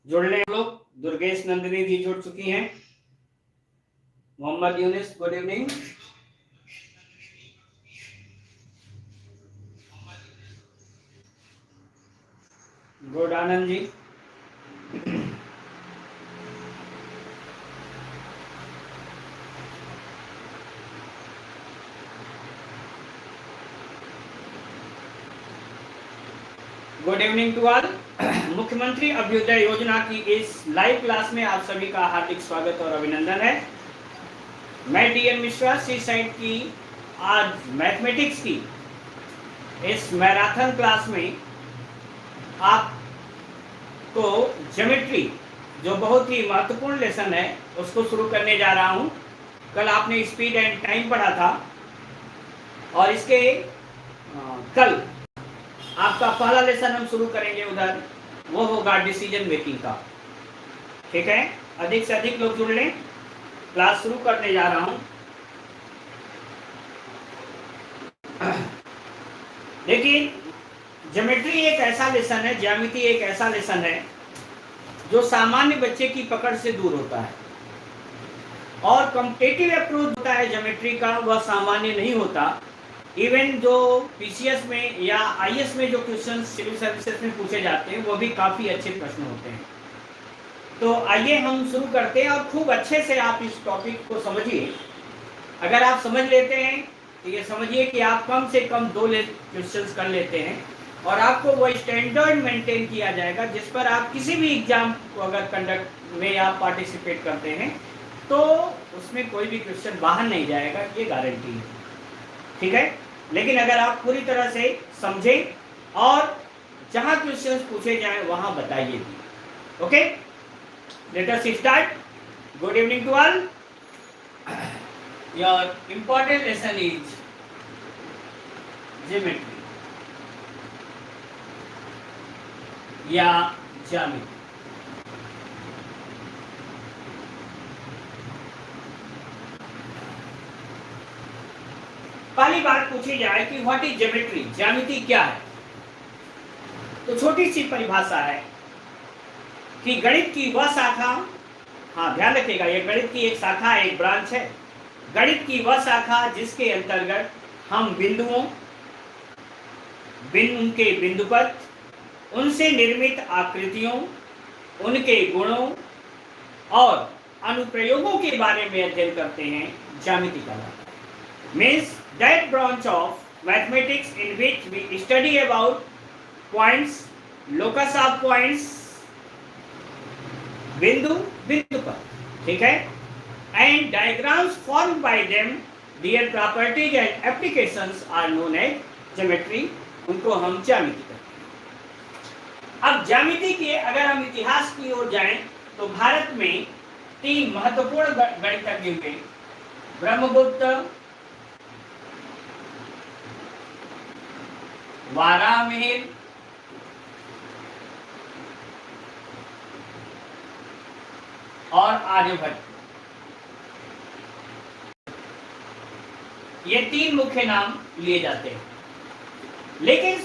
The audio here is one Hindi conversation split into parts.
जुड़ने लोग दुर्गेश नंदिनी जी जुड़ चुकी हैं। Mohammad Younis, good evening. Good Anand ji. Good evening to all. मुख्यमंत्री अभ्युदय योजना की इस लाइव क्लास में आप सभी का हार्दिक स्वागत और अभिनंदन है। मैं डीएन मिश्रा सी साइट की आज मैथमेटिक्स की इस मैराथन क्लास में आपको ज्योमेट्री जो बहुत ही महत्वपूर्ण लेसन है उसको शुरू करने जा रहा हूं। कल आपने स्पीड एंड टाइम पढ़ा था और इसके कल आपका पहला लेसन हम शुरू करेंगे उधर, वो होगा डिसीजन मेकिंग का। ठीक है, अधिक से अधिक लोग जुड़ लें, क्लास शुरू करने जा रहा हूं। लेकिन ज्योमेट्री एक ऐसा लेसन है, ज्यामिति एक ऐसा लेसन है जो सामान्य बच्चे की पकड़ से दूर होता है और कॉम्पिटिटिव अप्रोच होता है ज्योमेट्री का, वह सामान्य नहीं होता। इवन जो पीसीएस में या आईएएस में जो क्वेश्चन सिविल सर्विसेज में पूछे जाते हैं वो भी काफ़ी अच्छे प्रश्न होते हैं। तो आइए हम शुरू करते हैं और खूब अच्छे से आप इस टॉपिक को समझिए। अगर आप समझ लेते हैं तो ये समझिए कि आप कम से कम 2 क्वेश्चंस कर लेते हैं और आपको वो स्टैंडर्ड मेंटेन किया जाएगा जिस पर आप किसी भी एग्जाम को अगर कंडक्ट में आप पार्टिसिपेट करते हैं तो उसमें कोई भी क्वेश्चन बाहर नहीं जाएगा, ये गारंटी है। ठीक है, लेकिन अगर आप पूरी तरह से समझें और जहां क्वेश्चंस पूछे जाएं वहां बताइए। Okay, let us start. Good evening to all. Your important lesson is geometry या ज्यामिति। पहली बात पूछी जाए कि व्हाट इज ज्योमेट्री, ज्यामिति क्या है, तो छोटी सी परिभाषा है कि गणित की वह शाखा, हाँ ध्यान रखिएगा ये गणित की एक शाखा, एक ब्रांच है। गणित की वह शाखा जिसके अंतर्गत हम बिंदुओं, उनके बिंदुपथ, उनसे निर्मित आकृतियों, उनके गुणों और अनुप्रयोगों के बारे में अध्ययन करते हैं, ज्यामिति कहलाता है। Means that branch of mathematics in which we study about points, locus of points, बिंदु, बिंदुपथ, ठीक है, and diagrams formed by them, their properties and applications are known as geometry, उनको हम ज्यामिति कहते हैं। अब ज्यामिति के अगर हम इतिहास की ओर जाएं तो भारत में 3 महत्वपूर्ण गणितज्ञ हुए, ब्रह्मगुप्त, वारामिहिर और आर्यभट्ट। ये 3 मुख्य नाम लिए जाते हैं। लेकिन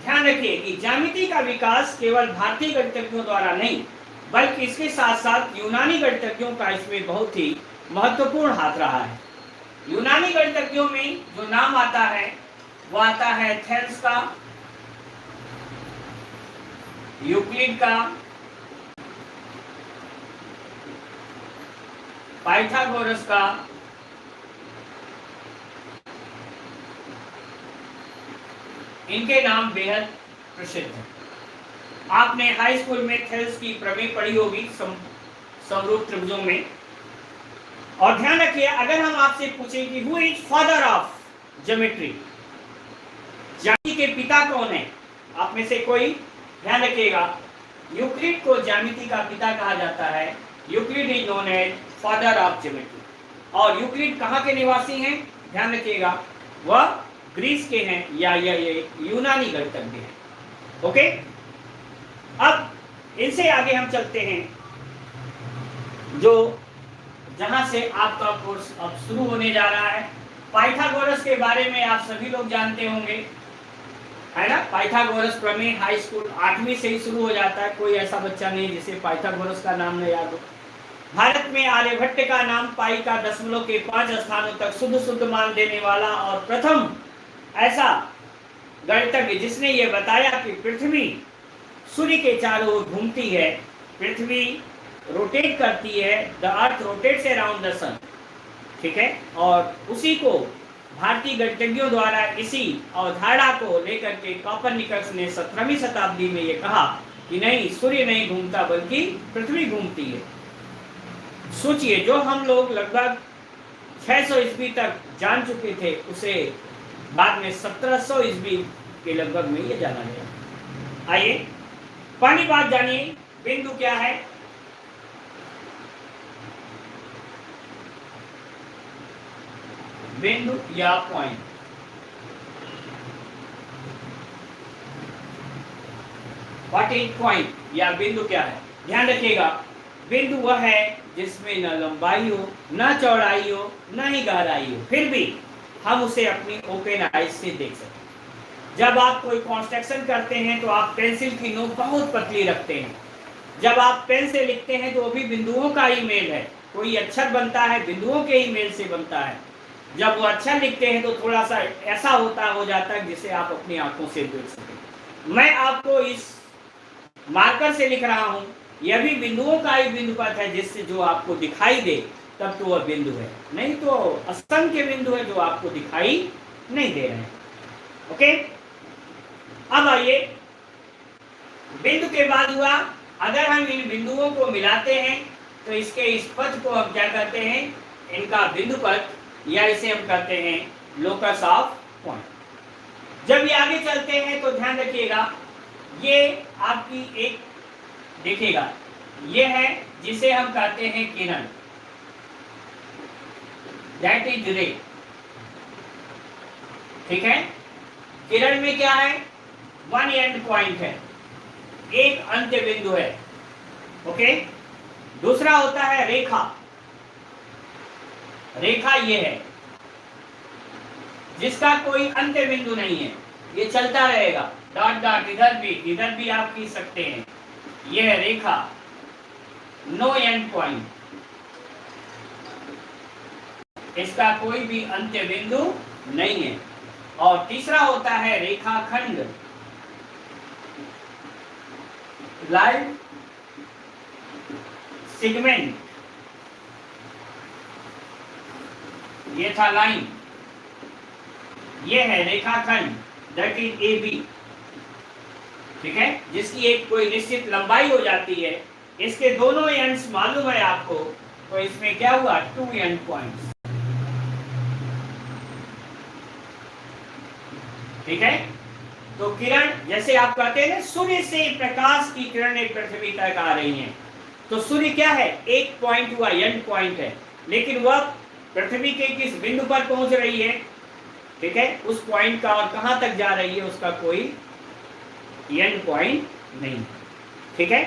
ध्यान रखिए कि ज्यामिति का विकास केवल भारतीय गणितज्ञों द्वारा नहीं बल्कि इसके साथ साथ यूनानी गणितज्ञों का इसमें बहुत ही महत्वपूर्ण हाथ रहा है। यूनानी गणितज्ञों में जो नाम आता है वो आता है थेल्स का, यूक्लिड का, पाइथागोरस का, इनके नाम बेहद प्रसिद्ध हैं। आपने हाई स्कूल में थेल्स की प्रमेय पढ़ी होगी समरूप त्रिभुजों में। और ध्यान रखिए अगर हम आपसे पूछें कि who is father of geometry, ज्यामिति के पिता कौन है, आप में से कोई ध्यान रखिएगा, यूक्लिड को ज्यामिति का पिता कहा जाता है। Euclid is known as father of geometry. और यूक्लिड कहाँ के निवासी हैं, ध्यान रखिएगा, वह ग्रीस के हैं या ये यूनानी गणितज्ञ हैं। ओके, अब इनसे आगे हम चलते हैं जो जहां से आपका कोर्स अब शुरू होने जा रहा है। पाइथागोरस के बारे में आप सभी लोग जानते होंगे। है ना। पाइथागोरस प्रमेय हाई स्कूल 8वीं से ही शुरू हो जाता है, कोई ऐसा बच्चा नहीं जिसे पाइथागोरस का नाम न याद हो। भारत में आर्यभट्ट का नाम पाई का दशमलव के 5 स्थानों तक शुद्ध शुद्ध मान देने वाला और प्रथम ऐसा गणितज्ञ जिसने ये बताया कि पृथ्वी सूर्य के चारों ओर घूमती है, पृथ्वी रोटेट करती है, the earth rotates around the sun, ठीक है। और उसी को भारतीय गणितज्ञों द्वारा इसी अवधारणा को लेकर के कोपरनिकस ने 17वीं शताब्दी में ये कहा कि नहीं, सूर्य नहीं घूमता बल्कि पृथ्वी घूमती है। सोचिए, जो हम लोग लगभग 600 ईस्वी तक जान चुके थे उसे बाद में 1700 ईस्वी के लगभग में ये जाना गया। आइए पहली बात जानिए, बिंदु क्या है। बिंदु या पॉइंट, व्हाट इज पॉइंट या बिंदु क्या है। ध्यान रखिएगा, बिंदु वह है जिसमें न लंबाई हो, न चौड़ाई हो, न ही गहराई हो, फिर भी हम उसे अपनी ओपन आइज से देख सकते हैं। जब आप कोई कंस्ट्रक्शन करते हैं तो आप पेंसिल की नोक बहुत पतली रखते हैं। जब आप पेन से लिखते हैं तो वो भी बिंदुओं का ही मेल है। कोई अक्षर बनता है बिंदुओं के ही मेल से बनता है। जब वो अक्षर लिखते हैं तो थोड़ा सा ऐसा हो जाता है जिसे आप अपनी आंखों से देख सकें। मैं आपको इस मार्कर से लिख रहा हूं, यह भी बिंदुओं का ही बिंदुपथ है, जिससे जो आपको दिखाई दे तब तो वह बिंदु है, नहीं तो असंख्य बिंदु है जो आपको दिखाई नहीं दे रहे हैं। ओके, अब आइए, बिंदु के बाद हुआ, अगर हम इन बिंदुओं को मिलाते हैं तो इसके इस पथ को हम क्या कहते हैं, इनका बिंदु पथ, या इसे हम कहते हैं लोकस ऑफ पॉइंट। जब ये आगे चलते हैं तो ध्यान रखिएगा, ये आपकी एक देखिएगा, ये है जिसे हम कहते हैं किरण, दैट इज रे, ठीक है। किरण में क्या है, वन एंड पॉइंट है, एक अंत्य बिंदु है। ओके, दूसरा होता है रेखा। रेखा ये है जिसका कोई अंत्य बिंदु नहीं है, ये चलता रहेगा, डॉट डॉट, इधर भी आप खींच सकते हैं। यह है रेखा, नो एंड पॉइंट, इसका कोई भी अंत्य बिंदु नहीं है। और तीसरा होता है रेखाखंड, लाइन सेगमेंट, ये था लाइन, ये है रेखाखंड, दैट इज ए बी, ठीक है, जिसकी एक कोई निश्चित लंबाई हो जाती है। इसके दोनों एंड्स मालूम है आपको, तो इसमें क्या हुआ, टू एंड पॉइंट्स, ठीक है। तो किरण, जैसे आप कहते हैं ना, सूर्य से प्रकाश की किरणें पृथ्वी तक आ रही हैं, तो सूर्य क्या है, एक पॉइंट हुआ, एंड पॉइंट है, लेकिन वह पृथ्वी के किस बिंदु पर पहुंच रही है, ठीक है, उस पॉइंट का और कहां तक जा रही है उसका कोई एंड पॉइंट नहीं, ठीक है।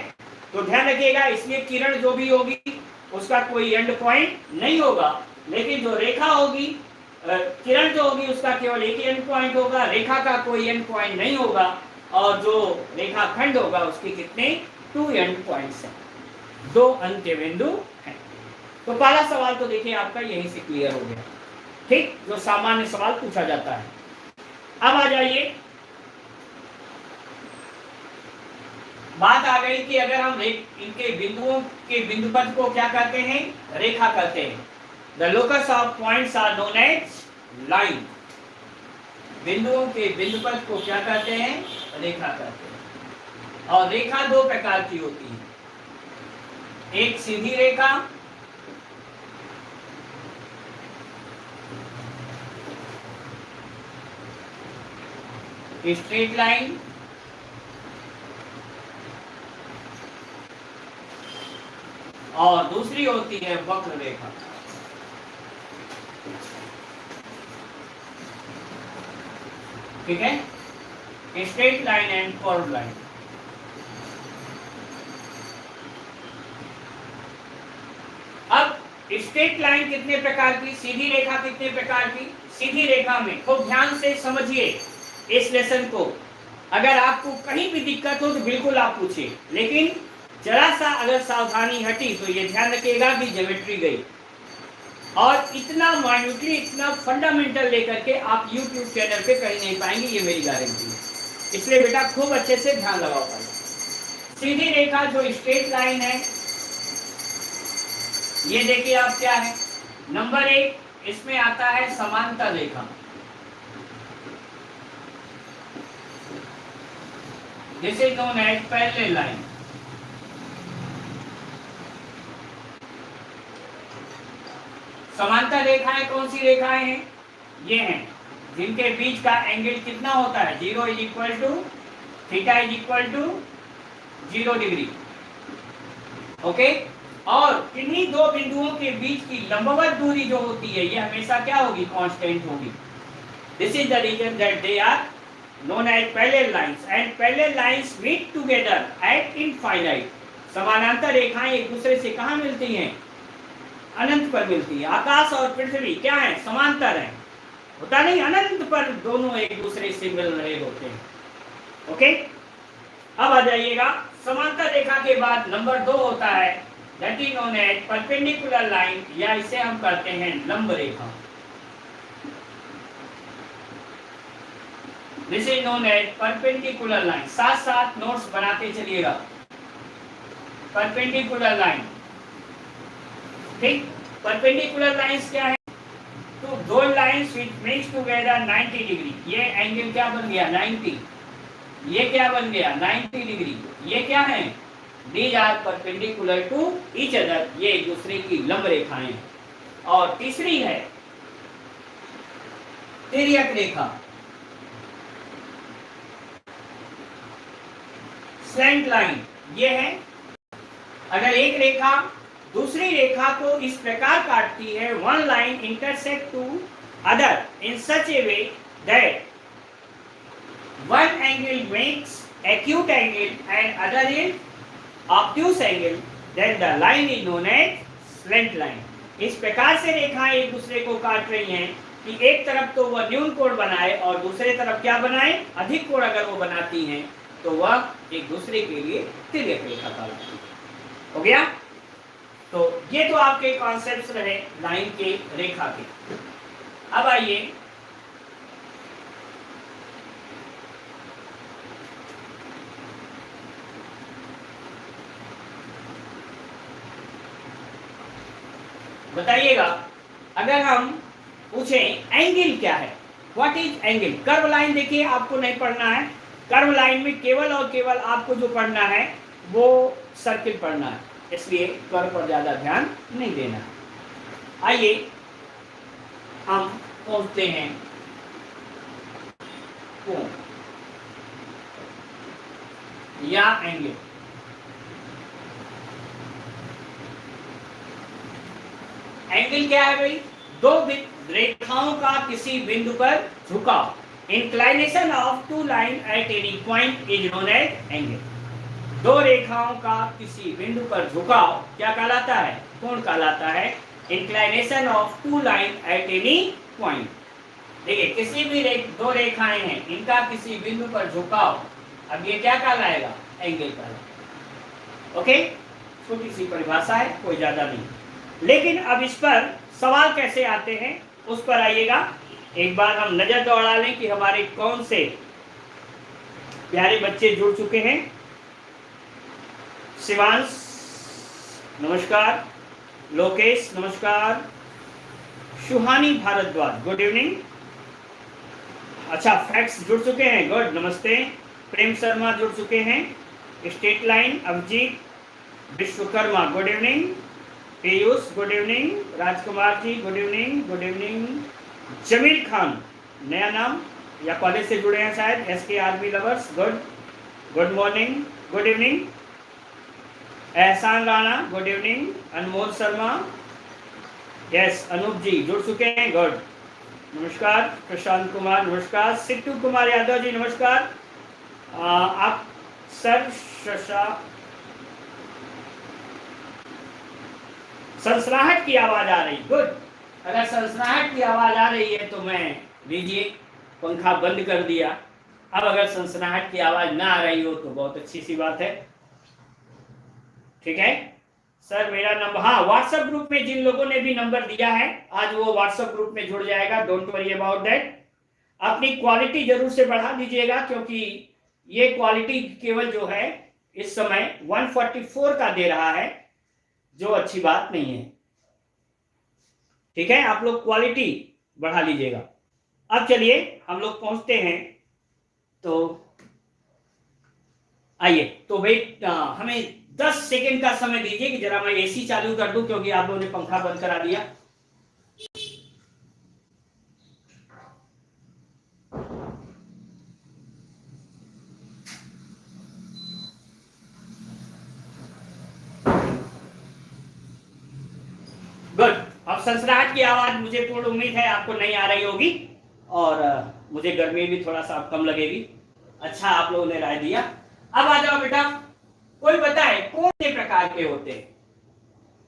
तो ध्यान रखिएगा, इसलिए किरण जो भी होगी उसका कोई एंड पॉइंट नहीं होगा, लेकिन जो रेखा होगी, किरण जो होगी उसका केवल एक एंड पॉइंट होगा, रेखा का कोई एंड पॉइंट नहीं होगा। और जो रेखाखंड होगा उसके कितने, टू एंड पॉइंट्स हैं, दो अंत्य बिंदु हैं। तो पहला सवाल तो देखिए आपका यहीं से क्लियर हो गया, ठीक, जो सामान्य सवाल पूछा जाता है। अब आ जाइए, बात आ गई कि अगर हम इनके बिंदुओं के बिंदुपथ को क्या कहते हैं, रेखा कहते हैं। The locus of points are known as line, बिंदुओं के बिंदुपथ को क्या कहते हैं, रेखा कहते हैं। और रेखा दो प्रकार की होती है, एक सीधी रेखा, स्ट्रेट लाइन, और दूसरी होती है वक्र रेखा। ठीक है, straight line and curve line. अब स्ट्रेट लाइन कितने प्रकार की, सीधी रेखा कितने प्रकार की। सीधी रेखा में खूब ध्यान से समझिए इस लेसन को, अगर आपको कहीं भी दिक्कत हो तो बिल्कुल आप पूछिए, लेकिन जरा सा अगर सावधानी हटी तो ये ध्यान रखिएगा कि ज्योमेट्री गई। और इतना माइन्यूटली, इतना फंडामेंटल लेकर के आप यूट्यूब चैनल पे कहीं नहीं पाएंगे, ये मेरी गारंटी है। इसलिए बेटा खूब अच्छे से ध्यान लगाओ पाएगा। सीधी रेखा जो स्ट्रेट लाइन है, ये देखिए आप क्या है, नंबर 1 इसमें आता है समांतर रेखा। This is known as parallel line. समांतर रेखाएं कौन सी रेखाएं हैं? ये हैं जिनके बीच का एंगल कितना होता है, 0 is equal to theta is equal to 0 degree. Okay, और किन्हीं दो बिंदुओं के बीच की लंबवत दूरी जो होती है ये हमेशा क्या होगी, कांस्टेंट होगी। This is the reason that they are known as parallel lines and parallel lines meet together at infinite। समानांतर रेखाएं एक दूसरे से कहां मिलती हैं, अनंत पर मिलती है। आकाश और पृथ्वी क्या है, समांतर है, होता नहीं, अनंत पर दोनों एक दूसरे से मिल रहे होते हैं। ओके, अब आ जाइएगा, समांतर रेखा के बाद नंबर 2 होता है that is known as perpendicular line, या इसे हम कहते हैं लंब रेखा। This is known as perpendicular line. साथ साथ नोट्स बनाते चलिएगा। परपेंडिकुलर लाइन, ठीक, परपेंडिकुलर लाइंस क्या है, तो दो lines which meets together 90 degree. ये एंगल क्या बन गया, 90। ये क्या बन गया, 90 डिग्री। ये क्या है, these are perpendicular to each other, ये एक दूसरे की लंब रेखाएं हैं। और तीसरी है तिर्यक रेखा, स्लैंट लाइन। ये है अगर एक रेखा दूसरी रेखा को इस प्रकार काटती है, one line intersect to other in such a way that one angle makes acute angle and other is obtuse angle, then the line is known as slant line। इस प्रकार से रेखाएं एक दूसरे को काट रही हैं कि एक तरफ तो वह न्यून कोण बनाए और दूसरे तरफ क्या बनाए, अधिक कोण अगर वो बनाती हैं तो वह एक दूसरे के लिए तिर्यक रेखा कहलाती है। हो गया, तो ये तो आपके कॉन्सेप्ट्स रहे लाइन के, रेखा के। अब आइए बताइएगा, अगर हम पूछें एंगल क्या है, what is angle. Curve line देखिए आपको नहीं पढ़ना है, कर्व लाइन में केवल और केवल आपको जो पढ़ना है वो सर्किल पढ़ना है, इसलिए कर्व पर ज्यादा ध्यान नहीं देना है। आइए हम पहुंचते हैं कोण या एंगल। एंगल क्या है भाई, दो रेखाओं का किसी बिंदु पर झुकाव, inclination of two line at any point is known as angle. दो रेखाओं का किसी बिंदु पर झुकाव क्या कहलाता है, कोण कहलाता है। Inclination of two line at any point, देखिए किसी भी दो रेखाएं हैं, इनका किसी बिंदु पर झुकाव, अब ये क्या कहलाएगा, एंगल कहलाएगा। ओके, छोटी सी परिभाषा है, कोई ज्यादा नहीं। लेकिन अब इस पर सवाल कैसे आते हैं उस पर आइएगा। एक बार हम नजर दौड़ा लें कि हमारे कौन से प्यारे बच्चे जुड़ चुके हैं। शिवांश नमस्कार, लोकेश नमस्कार, सुहानी भारद्वाज गुड इवनिंग, अच्छा फैक्ट्स जुड़ चुके हैं, गुड, नमस्ते। प्रेम शर्मा जुड़ चुके हैं, state line Abhijeet, Vishwakarma good evening, Piyush good evening, Rajkumar ji good evening, good evening. Jameel Khan नया नाम या कॉलेज से जुड़े हैं शायद, SK army lovers, good, good morning, good evening. Ehsan Rana good evening, Anmol Sharma, yes, Anoop ji जुड़ चुके हैं, गुड, नमस्कार। प्रशांत कुमार नमस्कार, सिट्टू कुमार यादव जी नमस्कार। आप सर सनसनाहट की आवाज आ रही, गुड। अगर सनसनाहट की आवाज आ रही है तो मैं लीजिए पंखा बंद कर दिया, अब अगर सनसनाहट की आवाज ना आ रही हो तो बहुत अच्छी सी बात है। ठीक है सर, मेरा नंबर, हाँ व्हाट्सएप ग्रुप में जिन लोगों ने भी नंबर दिया है आज वो व्हाट्सएप ग्रुप में जुड़ जाएगा, डोंट वरी अबाउट दैट। अपनी क्वालिटी जरूर से बढ़ा दीजिएगा, क्योंकि ये क्वालिटी केवल जो है इस समय 144 का दे रहा है, जो अच्छी बात नहीं है। ठीक है, आप लोग क्वालिटी बढ़ा लीजिएगा। अब चलिए हम लोग पहुंचते हैं, तो आइए। तो भाई हमें 10 सेकंड का समय दीजिए कि जरा मैं एसी चालू कर दूं, क्योंकि आप लोगों ने पंखा बंद करा दिया। गुड। अब सनसनाहट की आवाज मुझे पूर्ण उम्मीद है आपको नहीं आ रही होगी, और मुझे गर्मी भी थोड़ा सा कम लगेगी। अच्छा, आप लोगों ने राय दिया। अब आ जाओ बेटा, कोई बताए कौन से प्रकार के होते हैं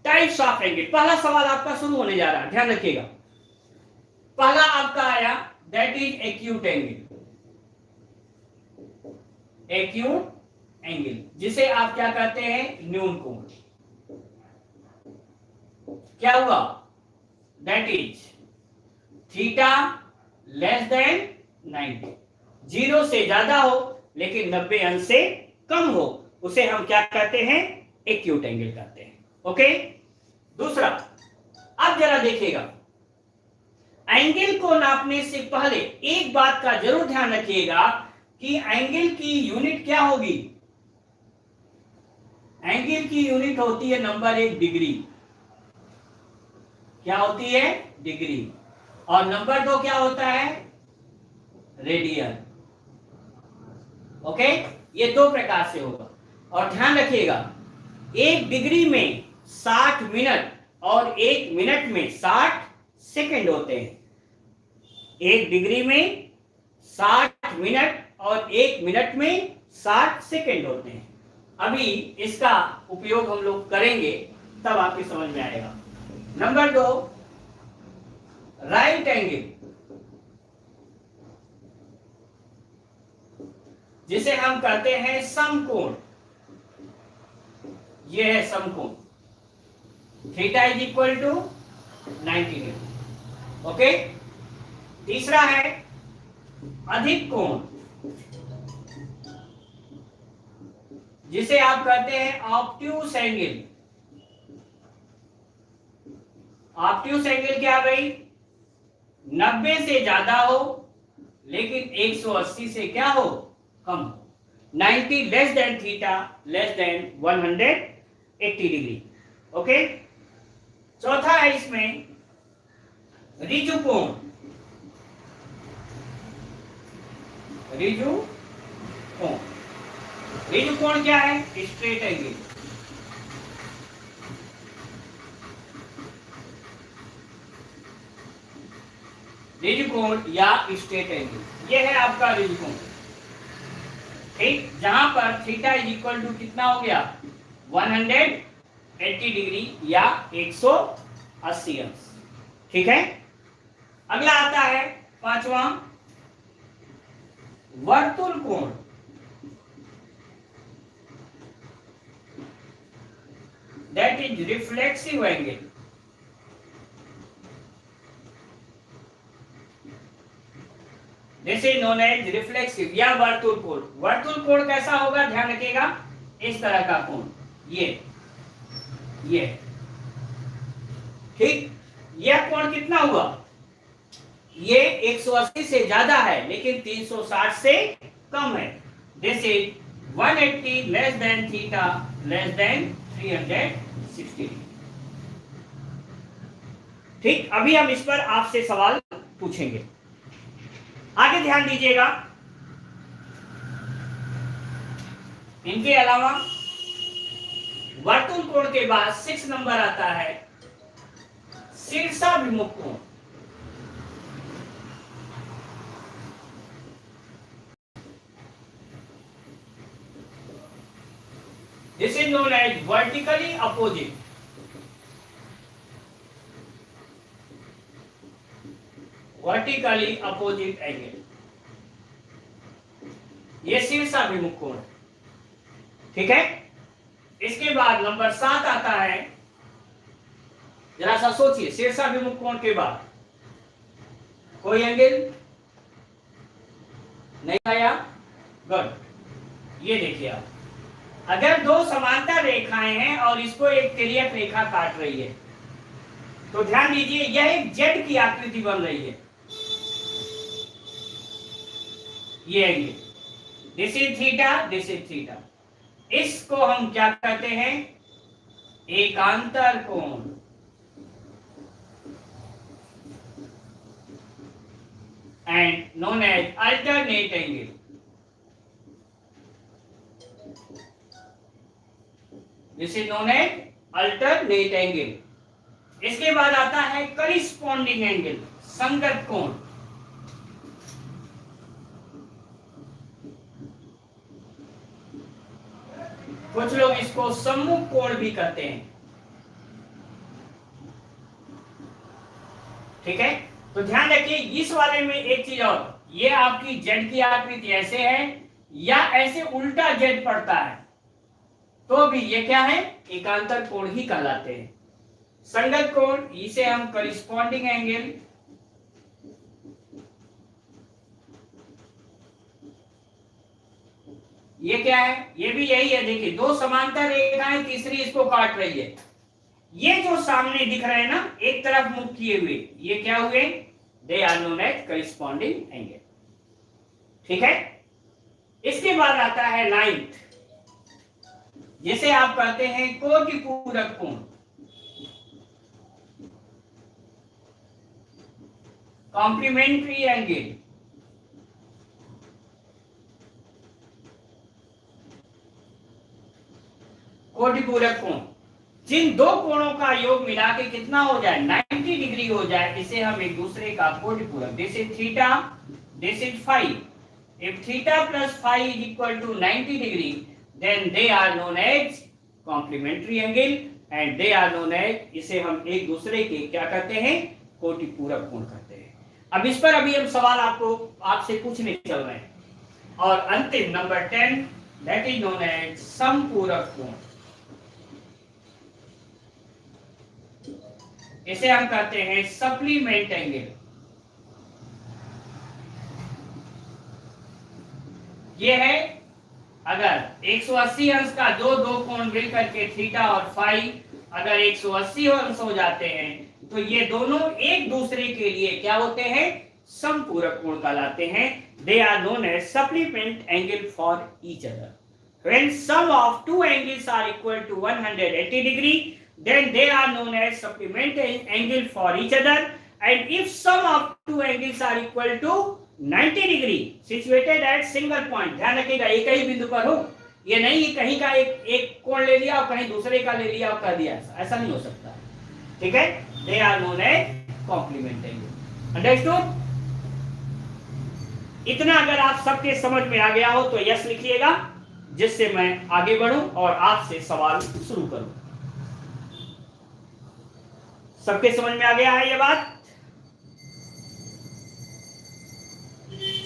टाइप्स ऑफ एंगल। पहला सवाल आपका शुरू होने जा रहा है, ध्यान रखिएगा। पहला आपका आया, that is acute angle. Acute angle जिसे आप क्या कहते हैं, न्यून कोण। क्या हुआ, that is theta less than 90, 0 से ज्यादा हो लेकिन 90 अंश से कम हो, उसे हम क्या कहते हैं, एक्यूट एंगल कहते हैं। ओके। दूसरा, अब जरा देखिएगा, एंगल को नापने से पहले एक बात का जरूर ध्यान रखिएगा कि एंगल की यूनिट क्या होगी। एंगल की यूनिट होती है नंबर 1 डिग्री। क्या होती है, डिग्री। और नंबर 2 क्या होता है, रेडियन। ओके, ये 2 प्रकार से होगा। और ध्यान रखिएगा, 1 डिग्री में 60 मिनट और 1 मिनट में 60 सेकंड होते हैं। 1 डिग्री में 60 मिनट और 1 मिनट में 60 सेकंड होते हैं। अभी इसका उपयोग हम लोग करेंगे, तब आपकी समझ में आएगा। नंबर 2, राइट एंगल, जिसे हम कहते हैं समकोण। ये है समकोण, theta is equal to 90 degree. Okay. तीसरा है अधिक कोण, जिसे आप कहते हैं ऑब्ट्यूस एंगल। ऑब्ट्यूस एंगल क्या भाई, 90 से ज्यादा हो लेकिन 180 से क्या हो, कम हो। 90 less than theta less than 180 degree. Okay. चौथा है इसमें रिजु कोण। रिजु कोण, रिजु कोण क्या है, स्ट्रेट एंगल। रिजु कोण या स्ट्रेट एंगल, यह है आपका रिजु कोण। ठीक, जहां पर थीटा इज इक्वल टू कितना हो गया, 180 डिग्री या 180 अंश। ठीक है। अगला आता है पांचवा, वर्तुल कोण। That is reflexive angle. This is known as reflexive या वर्तुल कोण। वर्तुल कोण कैसा होगा, ध्यान रखिएगा, इस तरह का कोण, ये ठीक। यह कोण कितना हुआ, ये 180 से ज्यादा है लेकिन 360 से कम है। This is 180 less than theta less than 360। ठीक, अभी हम इस पर आपसे सवाल पूछेंगे। आगे ध्यान दीजिएगा, इनके अलावा वर्तुल कोण के बाद 6 नंबर आता है शीर्षाभिमुख कोण। This is known as vertically opposite. Vertically opposite angle. ये शीर्षाभिमुख कोण, ठीक है। इसके बाद नंबर 7 आता है, जरा सा सोचिए, शीर्षाभिमुख कोण के बाद कोई एंगल नहीं आया, गुड। ये देखिए आप, अगर दो समांतर रेखाएं हैं और इसको एक तिर्यक रेखा काट रही है, तो ध्यान दीजिए यह एक जेड की आकृति बन रही है। ये angle, this is theta, this is theta. इसको हम क्या कहते हैं? एकांतर कोण, and known as alternate angle. This is known as alternate angle. इसके बाद आता है करिस्पॉन्डिंग एंगल, संगत कोण। कुछ लोग इसको सम्मुख कोण भी कहते हैं, ठीक है। तो ध्यान रखिए इस वाले में एक चीज और, ये आपकी जेड की आकृति ऐसे है या ऐसे उल्टा जेड पड़ता है, तो भी ये क्या है? एकांतर कोण ही कहलाते हैं। संगत कोण, इसे हम करिस्पॉन्डिंग एंगल, ये क्या है? ये भी यही है। देखिए दो समांतर रेखाएं, तीसरी इसको काट रही है। ये जो सामने दिख रहे हैं ना, एक तरफ मुख किए हुए, ये क्या हुए? They are known as corresponding angle, ठीक है। इसके बाद आता है नाइन्थ, जिसे आप कहते हैं कोटि पूरक कोण, कॉम्प्लीमेंट्री एंगल। कोटि पूरक कोण, जिन दो कोणों का योग मिला के कितना हो जाए? 90 डिग्री हो जाए, इसे हम एक दूसरे का कोटि पूरक। This is theta, this is phi. If theta plus phi is equal to 90 degree, then they are known as complementary angle, and they are known as, इसे हम एक दूसरे के क्या कहते हैं? कोटि पूरक कोण कहते हैं। अब इस पर अभी हम सवाल आपसे पूछने चल रहे हैं। और अंतिम number 10, that is known as समपूरक कोण। इसे हम कहते हैं सप्लीमेंट एंगल। ये है अगर 180 अंश का दो कोण मिलकर के थीटा और फाई अगर 180 अंश हो जाते हैं, तो ये दोनों एक दूसरे के लिए क्या होते हैं? समपूरक कोण कहलाते हैं। They are known as supplement angle for each other. When sum of two angles are equal to 180 degree, then they are known as supplementary angle for each other. And if sum of two angles are equal to 90 degree situated at single point, ध्यान रखिएगा एक ही बिंदु पर हो, ये नहीं कि कहीं का एक कोण ले लिया और कहीं दूसरे का ले लिया और कह दिया, ऐसा नहीं हो सकता, ठीक है। They are known as complement angle. Understood? इतना अगर आप सबके समझ में आ गया हो तो यस लिखिएगा, जिससे मैं आगे बढ़ूं और आपसे सवाल शुरू करूं। सबके समझ में आ गया है ये बात?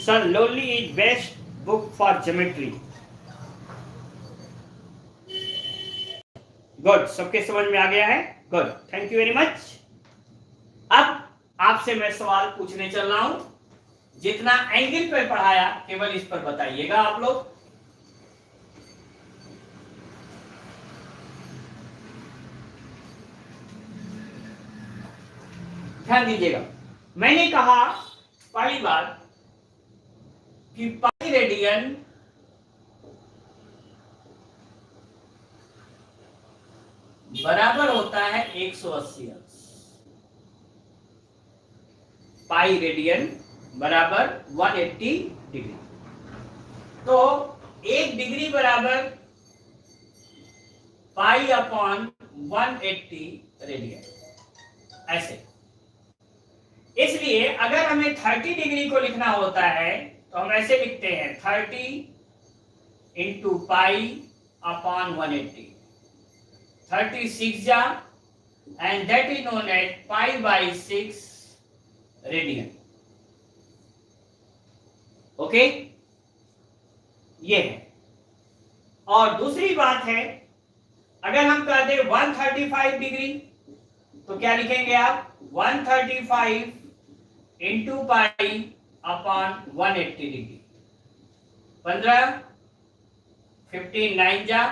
Sir, lonely is best book for geometry. Good, सबके समझ में आ गया है? Good, thank you very much. अब आपसे मैं सवाल पूछने चल रहा हूं। जितना एंगल पे पढ़ाया केवल इस पर बताइएगा आप लोग। ध्यान दीजिएगा, मैंने कहा पहली बार कि पाई रेडियन बराबर होता है 180 अंश। पाई रेडियन बराबर 180 डिग्री। तो 1 डिग्री बराबर पाई अपॉन 180 रेडियन, ऐसे। इसलिए अगर हमें 30 डिग्री को लिखना होता है तो हम ऐसे लिखते हैं 30 इंटू पाई अपॉन 180, 36 जा, and that is known as pi by 6 radian. Okay, ये है। और दूसरी बात है, अगर हम कर दे 135 डिग्री तो क्या लिखेंगे आप? 135 इंटू पाई अपॉन 180 डिग्री। 15 15 9 जा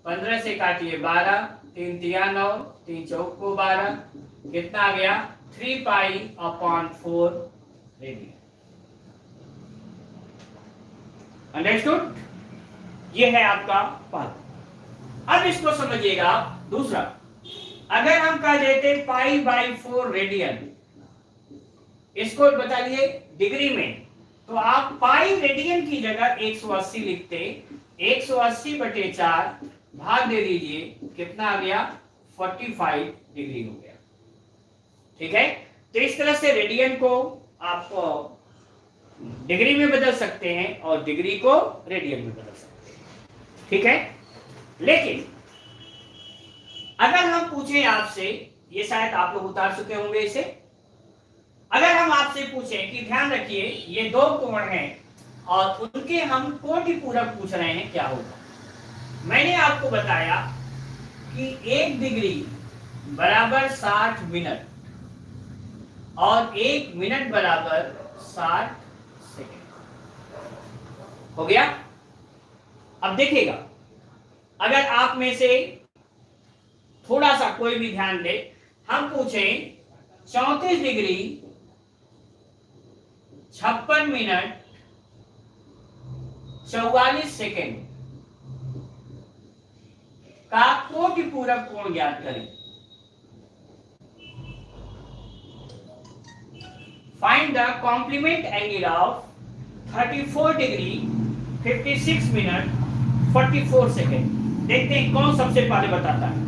15 से काटिए 12, 3 तिया 9, 3 चौक को 12, कितना आ गया? 3 पाई अपॉन 4 रेडियन। अंडरस्टूड? ये है आपका पहला। अब इसको समझिएगा दूसरा, अगर हम कह देते पाई बाई 4 रेडियन, इसको बताइए डिग्री में, तो आप पाई रेडियन की जगह 180 लिखते, 180/4 भाग दे दीजिए, कितना आ गया? 45 डिग्री हो गया। ठीक है, तो इस तरह से रेडियन को आप डिग्री में बदल सकते हैं और डिग्री को रेडियन में बदल सकते हैं। ठीक है, लेकिन अगर हम पूछें आपसे, ये शायद आप लोग उतार चुके होंगे इसे, अगर हम आपसे पूछें कि ध्यान रखिए ये दो कोण हैं और उनके हम कोटि पूरक पूछ रहे हैं, क्या होगा? मैंने आपको बताया कि 1 डिग्री बराबर 60 मिनट और 1 मिनट बराबर 60 सेकंड हो गया। अब देखिएगा, अगर आप में से थोड़ा सा कोई भी ध्यान दे, हम पूछें 34 डिग्री 56 मिनट 44 सेकंड का कोटि पूरक कोण ज्ञात करें। Find the complement angle of 34 degree 56 minute 44 second. देखते हैं कौन सबसे पहले बताता है।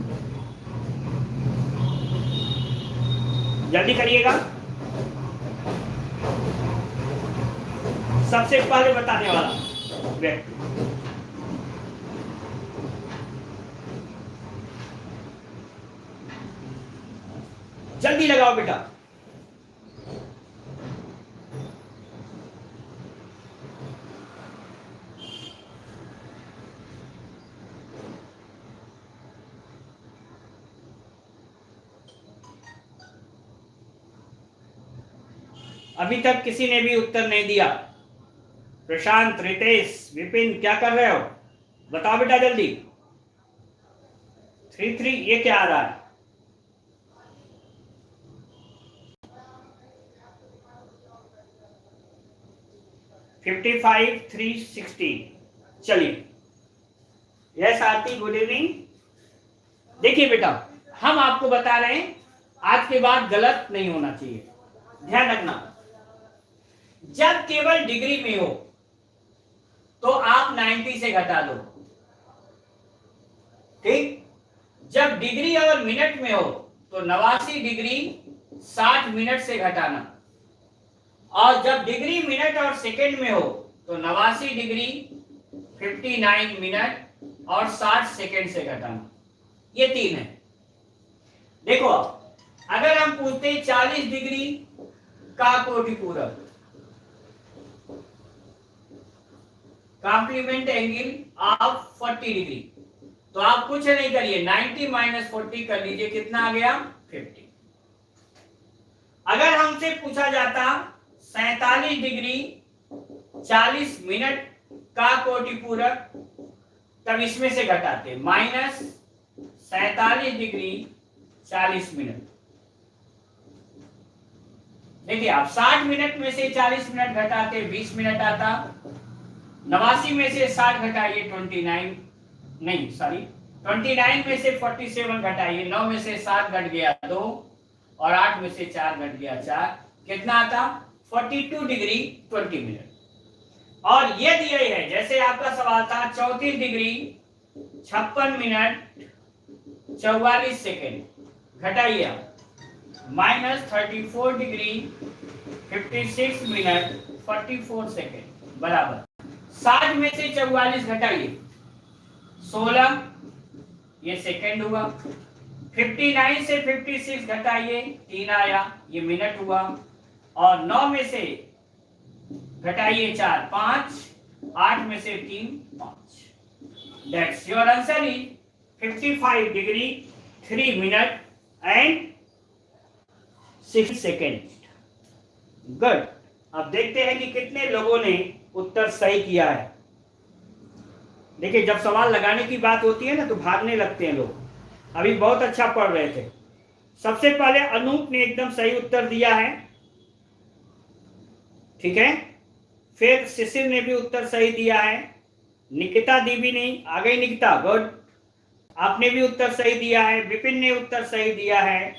जल्दी करिएगा, सबसे पहले बताने वाला व्यक्ति। जल्दी लगाओ बेटा। अभी तक किसी ने भी उत्तर नहीं दिया। प्रशांत, रितेश, विपिन, क्या कर रहे हो? बताओ बेटा जल्दी। 33 ये क्या आ रहा है? $55 360। चलिए, यस आरती, गुड इवनिंग। देखिए बेटा, हम आपको बता रहे हैं आज के बाद गलत नहीं होना चाहिए, ध्यान रखना। जब केवल डिग्री में हो तो आप 90 से घटा दो, ठीक। जब डिग्री और मिनट में हो तो 89 डिग्री 60 मिनट से घटाना, और जब डिग्री मिनट और सेकंड में हो तो 89 डिग्री 59 मिनट और 60 सेकंड से घटाना। ये 3 है। देखो, अगर हम पूछते 40 डिग्री का कोटि पूरक, कॉम्प्लीमेंट एंगल ऑफ 40 डिग्री, तो आप कुछ नहीं करिए, 90 माइनस 40 कर लीजिए, कितना आ गया? 50। अगर हमसे पूछा जाता 47 डिग्री 40 मिनट का कोटि पूरक, तब इसमें से घटाते माइनस 47 डिग्री 40 मिनट। देखिए, आप 60 मिनट में से 40 मिनट घटाते 20 मिनट आता, 89 में से 60 घटाइए 29 में से 47 घटाइए, 9 में से 7 घट गया 2 और 8 में से 4 घट गया 4, कितना आता? 42 डिग्री 20 मिनट। और ये दिया है, जैसे आपका सवाल था 34 डिग्री 56 मिनट 44 सेकेंड, घटाइए आप, माइनस 34 डिग्री 56 मिनट 44 सेकेंड बराबर 60 में से 44 घटाइए 16, ये सेकंड हुआ। 59 से 56 घटाइए 3 आया, ये मिनट हुआ। और 9 में से घटाइए 4, 5 8 में से 3 5। That's your answer is 55 degree 3 minute and 6 second. Good. अब देखते हैं कि कितने लोगों ने उत्तर सही किया है। देखिए, जब सवाल लगाने की बात होती है ना तो भागने लगते हैं लोग। अभी बहुत अच्छा पढ़ रहे थे। सबसे पहले अनूप ने एकदम सही उत्तर दिया है, ठीक है। फिर शिशिर ने भी उत्तर सही दिया है। निकिता दीदी ने, आ गई निकिता, गुड, आपने भी उत्तर सही दिया है। विपिन ने उत्तर सही दिया है।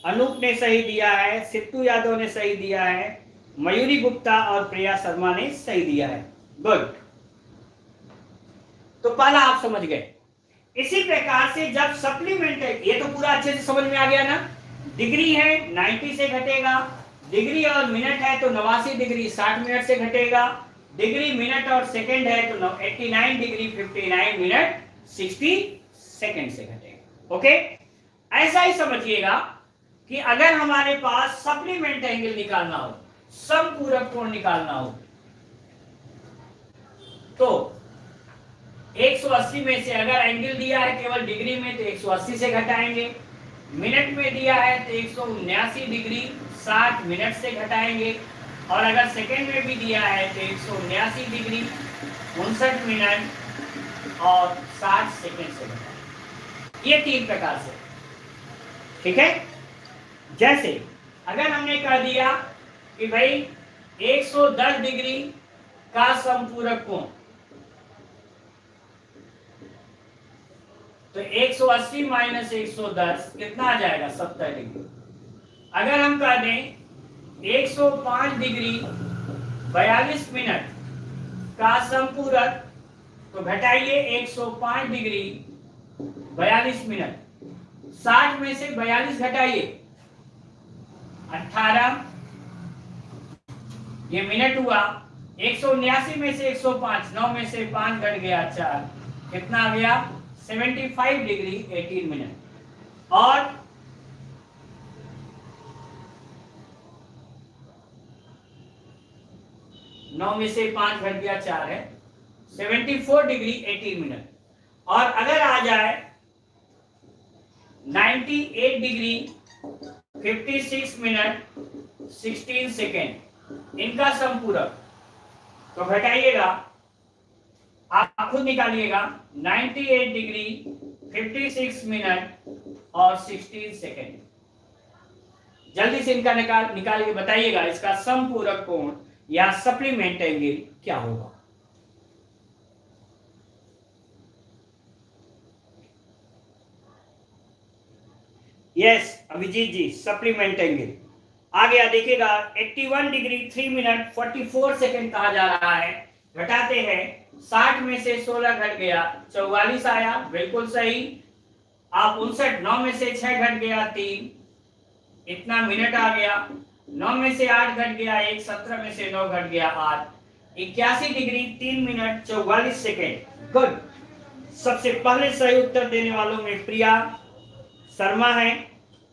अनूप ने सही दिया है। सिद्धू यादव ने सही दिया है। मयूरी गुप्ता और प्रिया शर्मा ने सही दिया है। गुड। तो पहला आप समझ गए। इसी प्रकार से जब सप्लीमेंट है, ये तो पूरा अच्छे से समझ में आ गया ना। डिग्री है 90 से घटेगा, डिग्री और मिनट है तो 89 डिग्री 60 मिनट से घटेगा, डिग्री मिनट और सेकंड है तो 89 डिग्री 59 मिनट 60 सेकंड से घटेगा। ओके, ऐसा ही समझिएगा कि अगर हमारे पास सप्लीमेंट एंगल निकालना हो, समपूरक कोण निकालना हो, तो 180 में से अगर एंगल दिया है केवल डिग्री में तो 180 से घटाएंगे, मिनट में दिया है तो 179 डिग्री 60 मिनट से घटाएंगे, और अगर सेकंड में भी दिया है तो 179 डिग्री 59 मिनट और 60 सेकंड से घटाएंगे। ये 3 प्रकार से, ठीक है। जैसे अगर हमने कह दिया कि भाई 110 डिग्री का समपूरक कोण, तो 180 माइनस 110 कितना आ जाएगा? 70 डिग्री। अगर हम कह दें 105 डिग्री 42 मिनट का समपूरक, तो घटाइए 105 डिग्री 42 मिनट, 60 में से 42 घटाइए 18, ये मिनट हुआ। 179 में से 105, 9 में से 5 घट गया 4, कितना आ गया? 75 डिग्री 18 मिनट। और नौ में से 5 घट गया 4 है, 74 डिग्री 18 मिनट। और अगर आ जाए 98 डिग्री 56 मिनट 16 सेकेंड, इनका समपूरक, तो घटाइएगा, आप खुद निकालिएगा, 98 डिग्री 56 मिनट और 16 सेकेंड। जल्दी से इनका निकाल के बताइएगा इसका समपूरक कोण या सप्लीमेंट एंगल क्या होगा। यस अभिजीत जी, सप्लीमेंट एंगल आ गया। देखिएगा 81 डिग्री 3 मिनट 44 सेकेंड कहा जा रहा है। घटाते हैं, 60 में से 16 घट गया 44 आया, बिल्कुल सही। आप 59, 9 में से 6 घट गया 3, इतना मिनट आ गया। 9 में से 8 घट गया 1, 17 में से 9 घट गया 8, 81 डिग्री 3 मिनट 44 सेकेंड। गुड। सबसे पहले सही उत्तर देने वालों में प्रिया शर्मा है,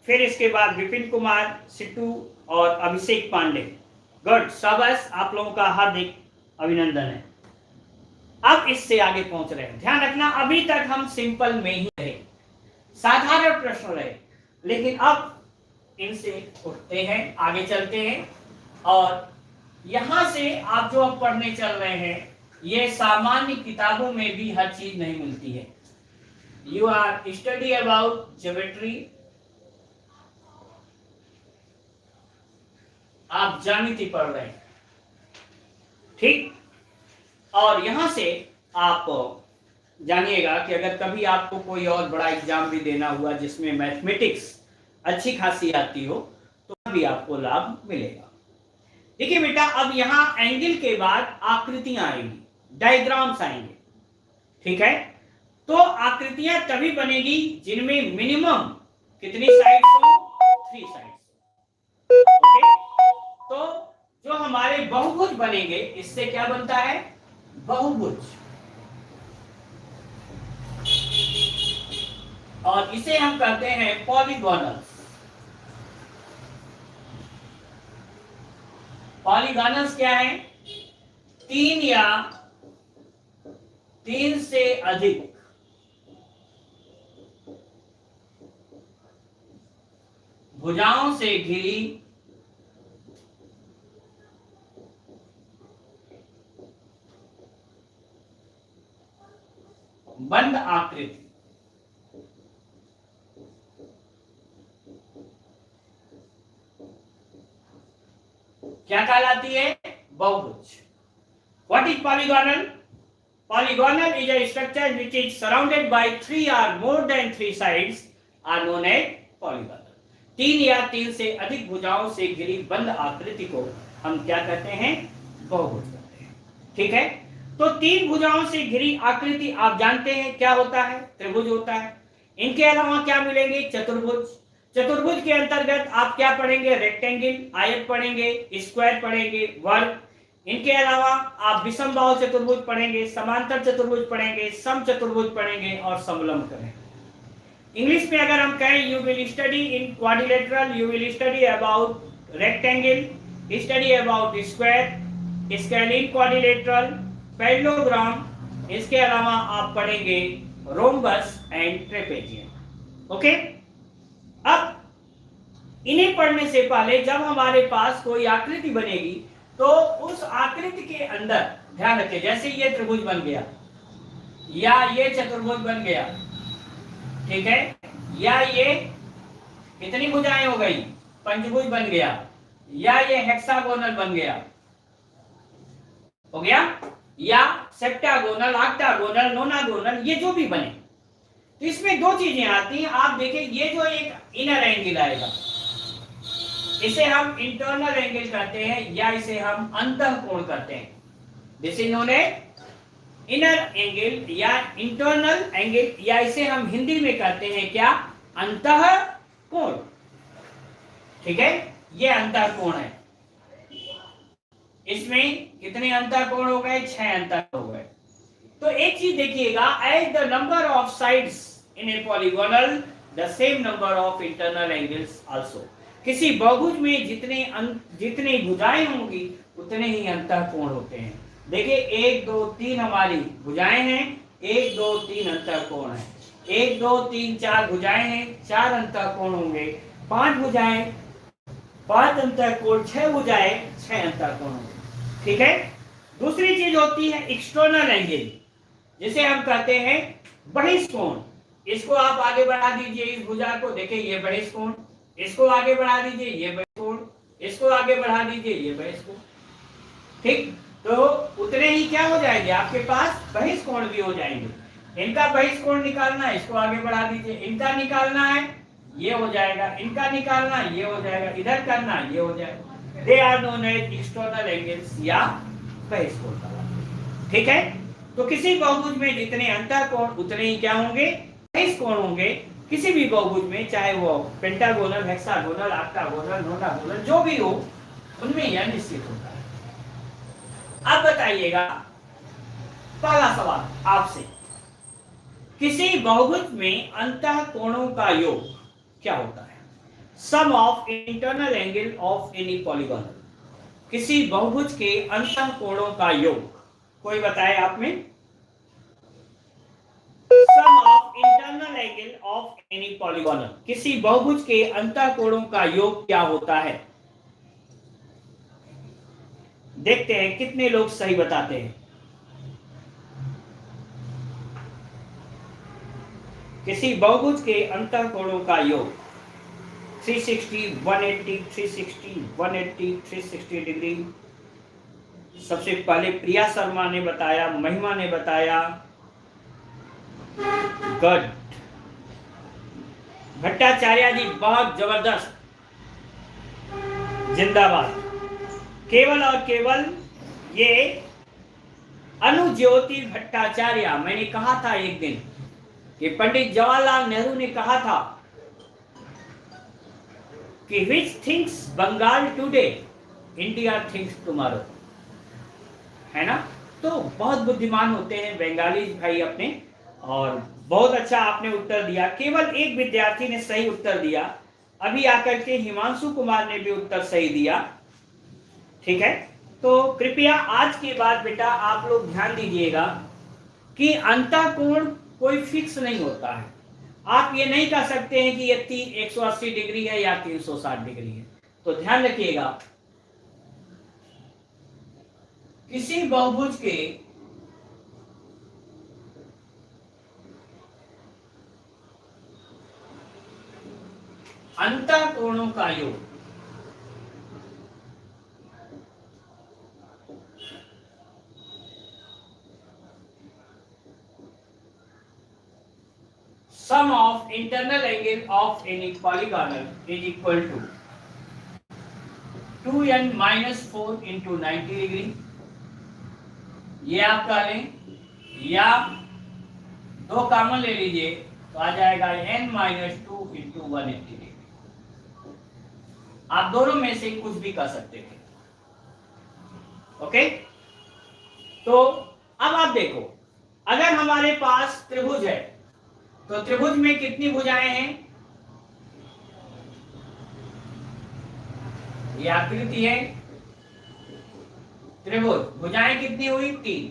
फिर इसके बाद विपिन कुमार, सिट्टू और अभिषेक पांडे। गुड, शाबाश, आप लोगों का हार्दिक अभिनंदन है। अब इससे आगे पहुंच रहे हैं। ध्यान रखना, अभी तक हम सिंपल में ही रहे, साधारण प्रश्न रहे, लेकिन अब इनसे उठते हैं, आगे चलते हैं। और यहां से आप जो अब पढ़ने चल रहे हैं, ये सामान्य किताबों में भी हर चीज नहीं मिलती है। You are study about geometry, आप ज्यामिति पढ़ रहे हैं, ठीक। और यहां से आप जानिएगा कि अगर कभी आपको कोई और बड़ा एग्जाम भी देना हुआ जिसमें मैथमेटिक्स अच्छी खासी आती हो, तो भी आपको लाभ मिलेगा। देखिए बेटा, अब यहां एंगल के बाद आकृतियां आएंगी, डायग्राम्स आएंगे, ठीक है। तो आकृतियां तभी बनेगी जिनमें मिनिमम कितनी साइड्स हो? 3 साइड्स। ओके, तो जो हमारे बहुभुज बनेंगे, इससे क्या बनता है? बहुभुज। और इसे हम कहते हैं पॉलीगॉनल्स। पॉलीगॉनल्स क्या है? 3 या 3 से अधिक भुजाओं से घिरी बंद आकृति क्या कहलाती है? बहुभुज। What is polygonal? Polygonal is a structure which is surrounded by 3 or more than 3 sides are known as polygonal. 3 या 3 से अधिक भुजाओं से घिरी बंद आकृति को हम क्या कहते हैं? बहुभुज कहते हैं। ठीक है, तो 3 भुजाओं से घिरी आकृति आप जानते हैं क्या होता है? त्रिभुज होता है। इनके अलावा क्या मिलेंगे? चतुर्भुज। चतुर्भुज के अंतर्गत आप क्या पढ़ेंगे? रेक्टेंगल, आयत पढ़ेंगे, स्क्वायर पढ़ेंगे, वर्ग। इनके अलावा आप विषम बाहु चतुर्भुज पढ़ेंगे, समांतर चतुर्भुज पढ़ेंगे, सम चतुर्भुज पढ़ेंगे और समलंब करेंगे। इंग्लिश में अगर हम कहें, you will study in quadrilateral, you will study about rectangle, study about square, scalene quadrilateral, parallelogram. इसके अलावा आप पढ़ेंगे रोम्बस एंड ट्रेपेजियम। ओके, अब इन्हें पढ़ने से पहले जब हमारे पास कोई आकृति बनेगी तो उस आकृति के अंदर ध्यान रखें, जैसे ये त्रिभुज बन गया या ये चतुर्भुज बन गया, ठीक है, या ये कितनी भुजाएं हो गई? पंचभुज बन गया, या ये हेक्सागोनल बन गया, हो गया, या सेप्टागोनल, ऑक्टागोनल, नोनागोनल, ये जो भी बने, तो इसमें दो चीजें आती हैं। आप देखें, ये जो एक इनर एंगल आएगा, इसे हम इंटरनल एंगल कहते हैं या इसे हम अंतःकोण कहते हैं। This is known as inner angle या इंटरनल एंगल, या इसे हम हिंदी में कहते हैं क्या? अंतःकोण। ठीक है, ये अंतःकोण है। इसमें कितने अंतःकोण हो गए? 6 अंतःकोण हो गए। तो एक चीज देखिएगा, as the number of sides in a polygonal the same number of internal angles also. किसी बहुभुज में जितनी भुजाएं होंगी उतने ही अंतःकोण होते हैं। देखिए 1 2 3 हमारी भुजाएं हैं, 1 2 3 अंतःकोण है, 1 2 3 4 भुजाएं हैं, 4 अंतःकोण होंगे, 5 भुजाएं 5 अंतःकोण, 6 भुजाएं 6 अंतःकोण होंगे। ठीक है, दूसरी चीज होती है एक्सटर्नल एंगल, जिसे हम कहते हैं बहिष्कोण। इसको आप आगे बढ़ा दीजिए, इस भुजा को, देखिए ये बहिष्कोण, इसको आगे बढ़ा दीजिए, ये बहिष्कोण, इसको आगे बढ़ा दीजिए, ये बहिष्कोण। ठीक, तो उतने ही क्या हो जाएंगे? आपके पास बहिष्कोण भी हो जाएंगे। इनका बहिष्कोण निकालना है, इसको आगे बढ़ा दीजिए, इनका निकालना है, ये हो जाएगा, इनका निकालना है, ये हो जाएगा, इधर करना है, ये हो जाएगा। They are known as external angles या बहिष्कोण। ठीक है, तो किसी बहुभुज में जितने अंतःकोण उतने ही क्या होंगे? बहिष्कोण होंगे। किसी भी बहुभुज में, चाहे वो पेंटागोनल, हेक्सागोनल, ऑक्टागोनल, नोनागोनल, जो भी हो, उनमें यह निश्चित होता है। अब बताइएगा, पहला सवाल आपसे, किसी बहुभुज में अंतःकोणों का योग क्या होता है? Sum of internal angle of any polygonal. किसी बहुभुज के अंतःकोणों का योग कोई बताए आप में? Sum of internal angle of any polygonal, किसी बहुभुज के अंतःकोणों का योग क्या होता है? देखते हैं कितने लोग सही बताते हैं। किसी बहुभुज के अंतःकोणों का योग 360, 180, 360, 180, 360 डिग्री। सबसे पहले प्रिया शर्मा ने बताया, महिमा ने बताया, गुड। भट्टाचार्य जी बहुत जबरदस्त, जिंदाबाद। केवल और केवल ये अनुज्योति भट्टाचार्य, मैंने कहा था एक दिन कि पंडित जवाहरलाल नेहरू ने कहा था कि which thinks Bengal today India thinks tomorrow, है ना? तो बहुत बुद्धिमान होते हैं बंगाली भाई अपने, और बहुत अच्छा आपने उत्तर दिया। केवल एक विद्यार्थी ने सही उत्तर दिया, अभी आकर के हिमांशु कुमार ने भी उत्तर सही दिया। ठीक है, तो कृपया आज के बाद बेटा आप लोग ध्यान दीजिएगा कि अंतःकोण कोई फिक्स नहीं होता है। आप ये नहीं कह सकते हैं कि ये 180 डिग्री है या 360 डिग्री है। तो ध्यान रखिएगा, किसी बहुभुज के अंतःकोणों का योग sum of internal angle of any polygonal is equal to 2n minus 4 into 90 degree, ये आप कह लें, या दो कॉमन ले लीजिए तो आ जाएगा n माइनस 2 इंटू 180 डिग्री। आप दोनों में से कुछ भी कर सकते थे। ओके, तो अब आप देखो, अगर हमारे पास त्रिभुज है तो त्रिभुज में कितनी भुजाएं हैं? ये आकृति है त्रिभुज, भुजाएं कितनी हुई? 3।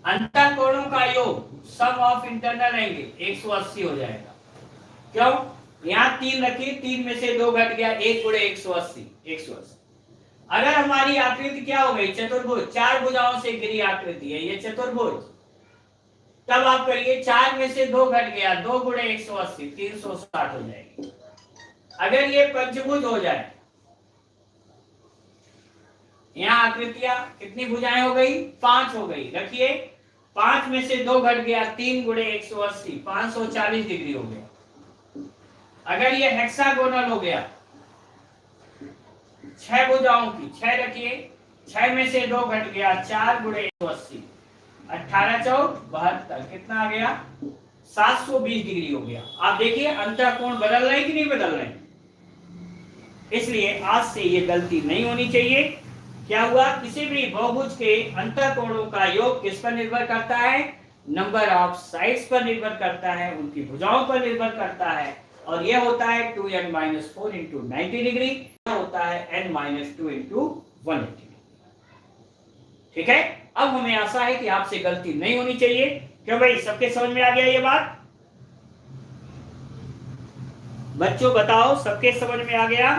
अंतःकोणों का योग सम ऑफ इंटरनल एंगल 180 हो जाएगा। क्यों? यहाँ 3 रखिए, 3 में से 2 घट गया, 1 गुणे 180, 180। अगर हमारी आकृति क्या हो गई? चतुर्भुज, 4 भुजाओं से घिरी आकृति है ये चतुर्भुज। तब आप करिए 4 में से 2 घट गया, 2 गुणे 180, 360 हो जाएगी। अगर ये पंचभुज हो जाए, यहाँ आकृतियां कितनी भुजाएं हो गई? 5 हो गई। रखिए 5 में से 2 घट गया, 3 गुणे 180, 540 डिग्री हो गया। अगर ये हेक्सागोनल हो गया, 6 भुजाओं की, 6 रखिए, 6 में से 2 घट गया, 4 गुणे 180, 18 चौक 72, कितना आ गया? 720 डिग्री हो गया। आप देखिए अंतःकोण बदल रहे कि नहीं बदल रहे? इसलिए आज से ये गलती नहीं होनी चाहिए। क्या हुआ? किसी भी बहुभुज के अंतःकोणों का योग किस पर निर्भर करता है? नंबर ऑफ साइड्स पर निर्भर करता है, उनकी भुजाओं पर निर्भर करता है। और यह होता है 2n माइनस 4 इंटू 90 डिग्री, होता है n माइनस 2 इंटू 180। ठीक है, अब हमें आशा है कि आपसे गलती नहीं होनी चाहिए। क्यों भाई, सबके समझ में आ गया ये बात? बच्चों बताओ, सबके समझ में आ गया?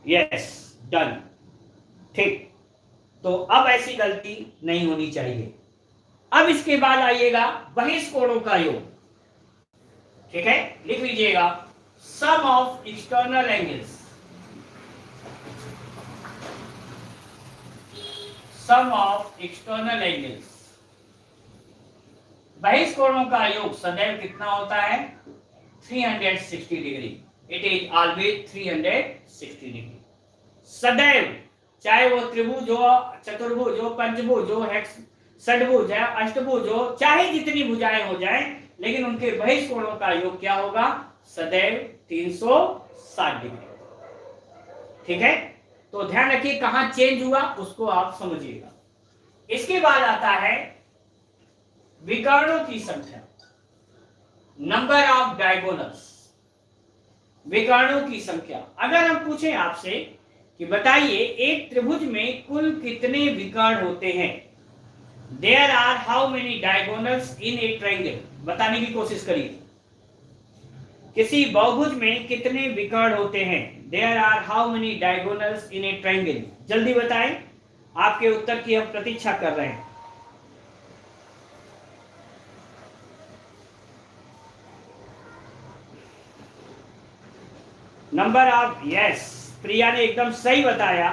Yes, done. ठीक, तो अब ऐसी गलती नहीं होनी चाहिए। अब इसके बाद आइएगा बहिष्कोणों का योग। ठीक है, लिख लीजिएगा sum of external angles, sum of external angles. बहिष्कोणों का योग सदैव कितना होता है? 360 degree. It is always 360 degree. सदैव, चाहे वो त्रिभुज हो, चतुर्भुज हो, पंचभुज हो, षडभुज है, अष्टभुज हो, चाहे जितनी भुजाएं हो जाएं, लेकिन उनके बहिष्कोणों का योग क्या होगा? सदैव 360 डिग्री। ठीक है, तो ध्यान रखिए कहां चेंज हुआ उसको आप समझिएगा। इसके बाद आता है विकर्णों की संख्या, नंबर ऑफ डायगोनल्स। विकर्णों की संख्या, अगर हम पूछें आपसे कि बताइए एक त्रिभुज में कुल कितने विकर्ण होते हैं? There are how many diagonals in a triangle? बताने की कोशिश करिए। किसी बहुभुज में कितने विकर्ण होते हैं? There are how many diagonals in a triangle? जल्दी बताएं, आपके उत्तर की हम प्रतीक्षा कर रहे हैं। नंबर ऑफ, यस, प्रिया ने एकदम सही बताया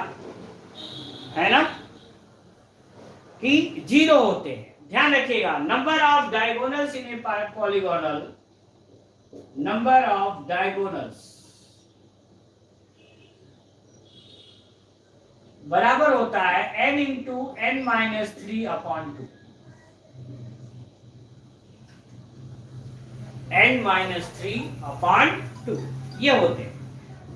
है ना कि 0 होते हैं। ध्यान रखिएगा, number of diagonals in a polygonal, number of diagonals बराबर होता है n into n minus 3 upon 2, n minus 3 upon 2 ये होते हैं।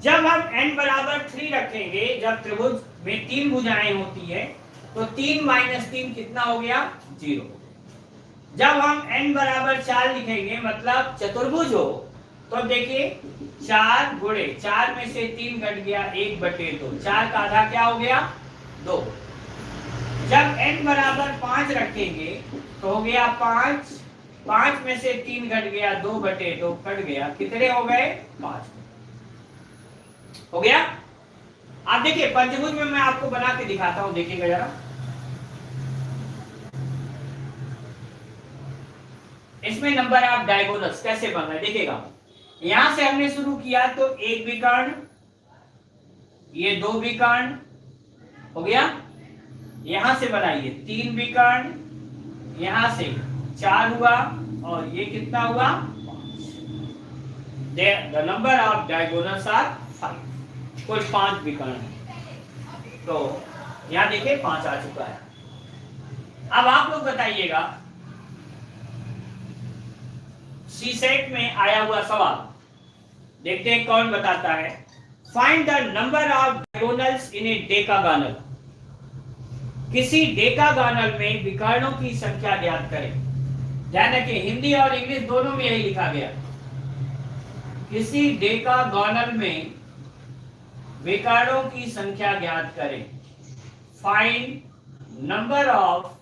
जब हम n बराबर 3 रखेंगे, जब त्रिभुज में 3 भुजाएं होती है, तो 3 माइनस 3 कितना हो गया? 0। जब हम n बराबर 4 लिखेंगे, मतलब चतुर्भुज हो, तो अब देखिए 4 गुणे 4 में से 3 घट गया, 1/2, 4 का आधा क्या हो गया? 2। जब n बराबर 5 रखेंगे तो हो गया 5, 5 में से 3 घट गया, 2/2 कट गया, कितने हो गए? 5 हो गया। आप देखिए पंचभुज में मैं आपको बना के दिखाता हूं, देखिएगा जरा। इसमें नंबर ऑफ डायगोनल्स कैसे बन रहा है देखिएगा। यहां से हमने शुरू किया तो 1 विकर्ण, ये 2 विकर्ण हो गया, यहां से बनाइए 3 विकर्ण, यहां से 4 हुआ, और ये कितना हुआ? 5। The number of diagonals are 5। कुल 5 विकर्ण है। तो यहां देखिए 5 आ चुका है। अब आप लोग बताइएगा, सीसेट में आया हुआ सवाल, देखते हैं कौन बताता है। Find the number of diagonals in a decagonal. किसी डेकागोनल में विकर्णों की संख्या ज्ञात करें। ध्यान रखिए हिंदी और इंग्लिश दोनों में यही लिखा गया। किसी डेकागोनल में विकर्णों की संख्या ज्ञात करें। Find number of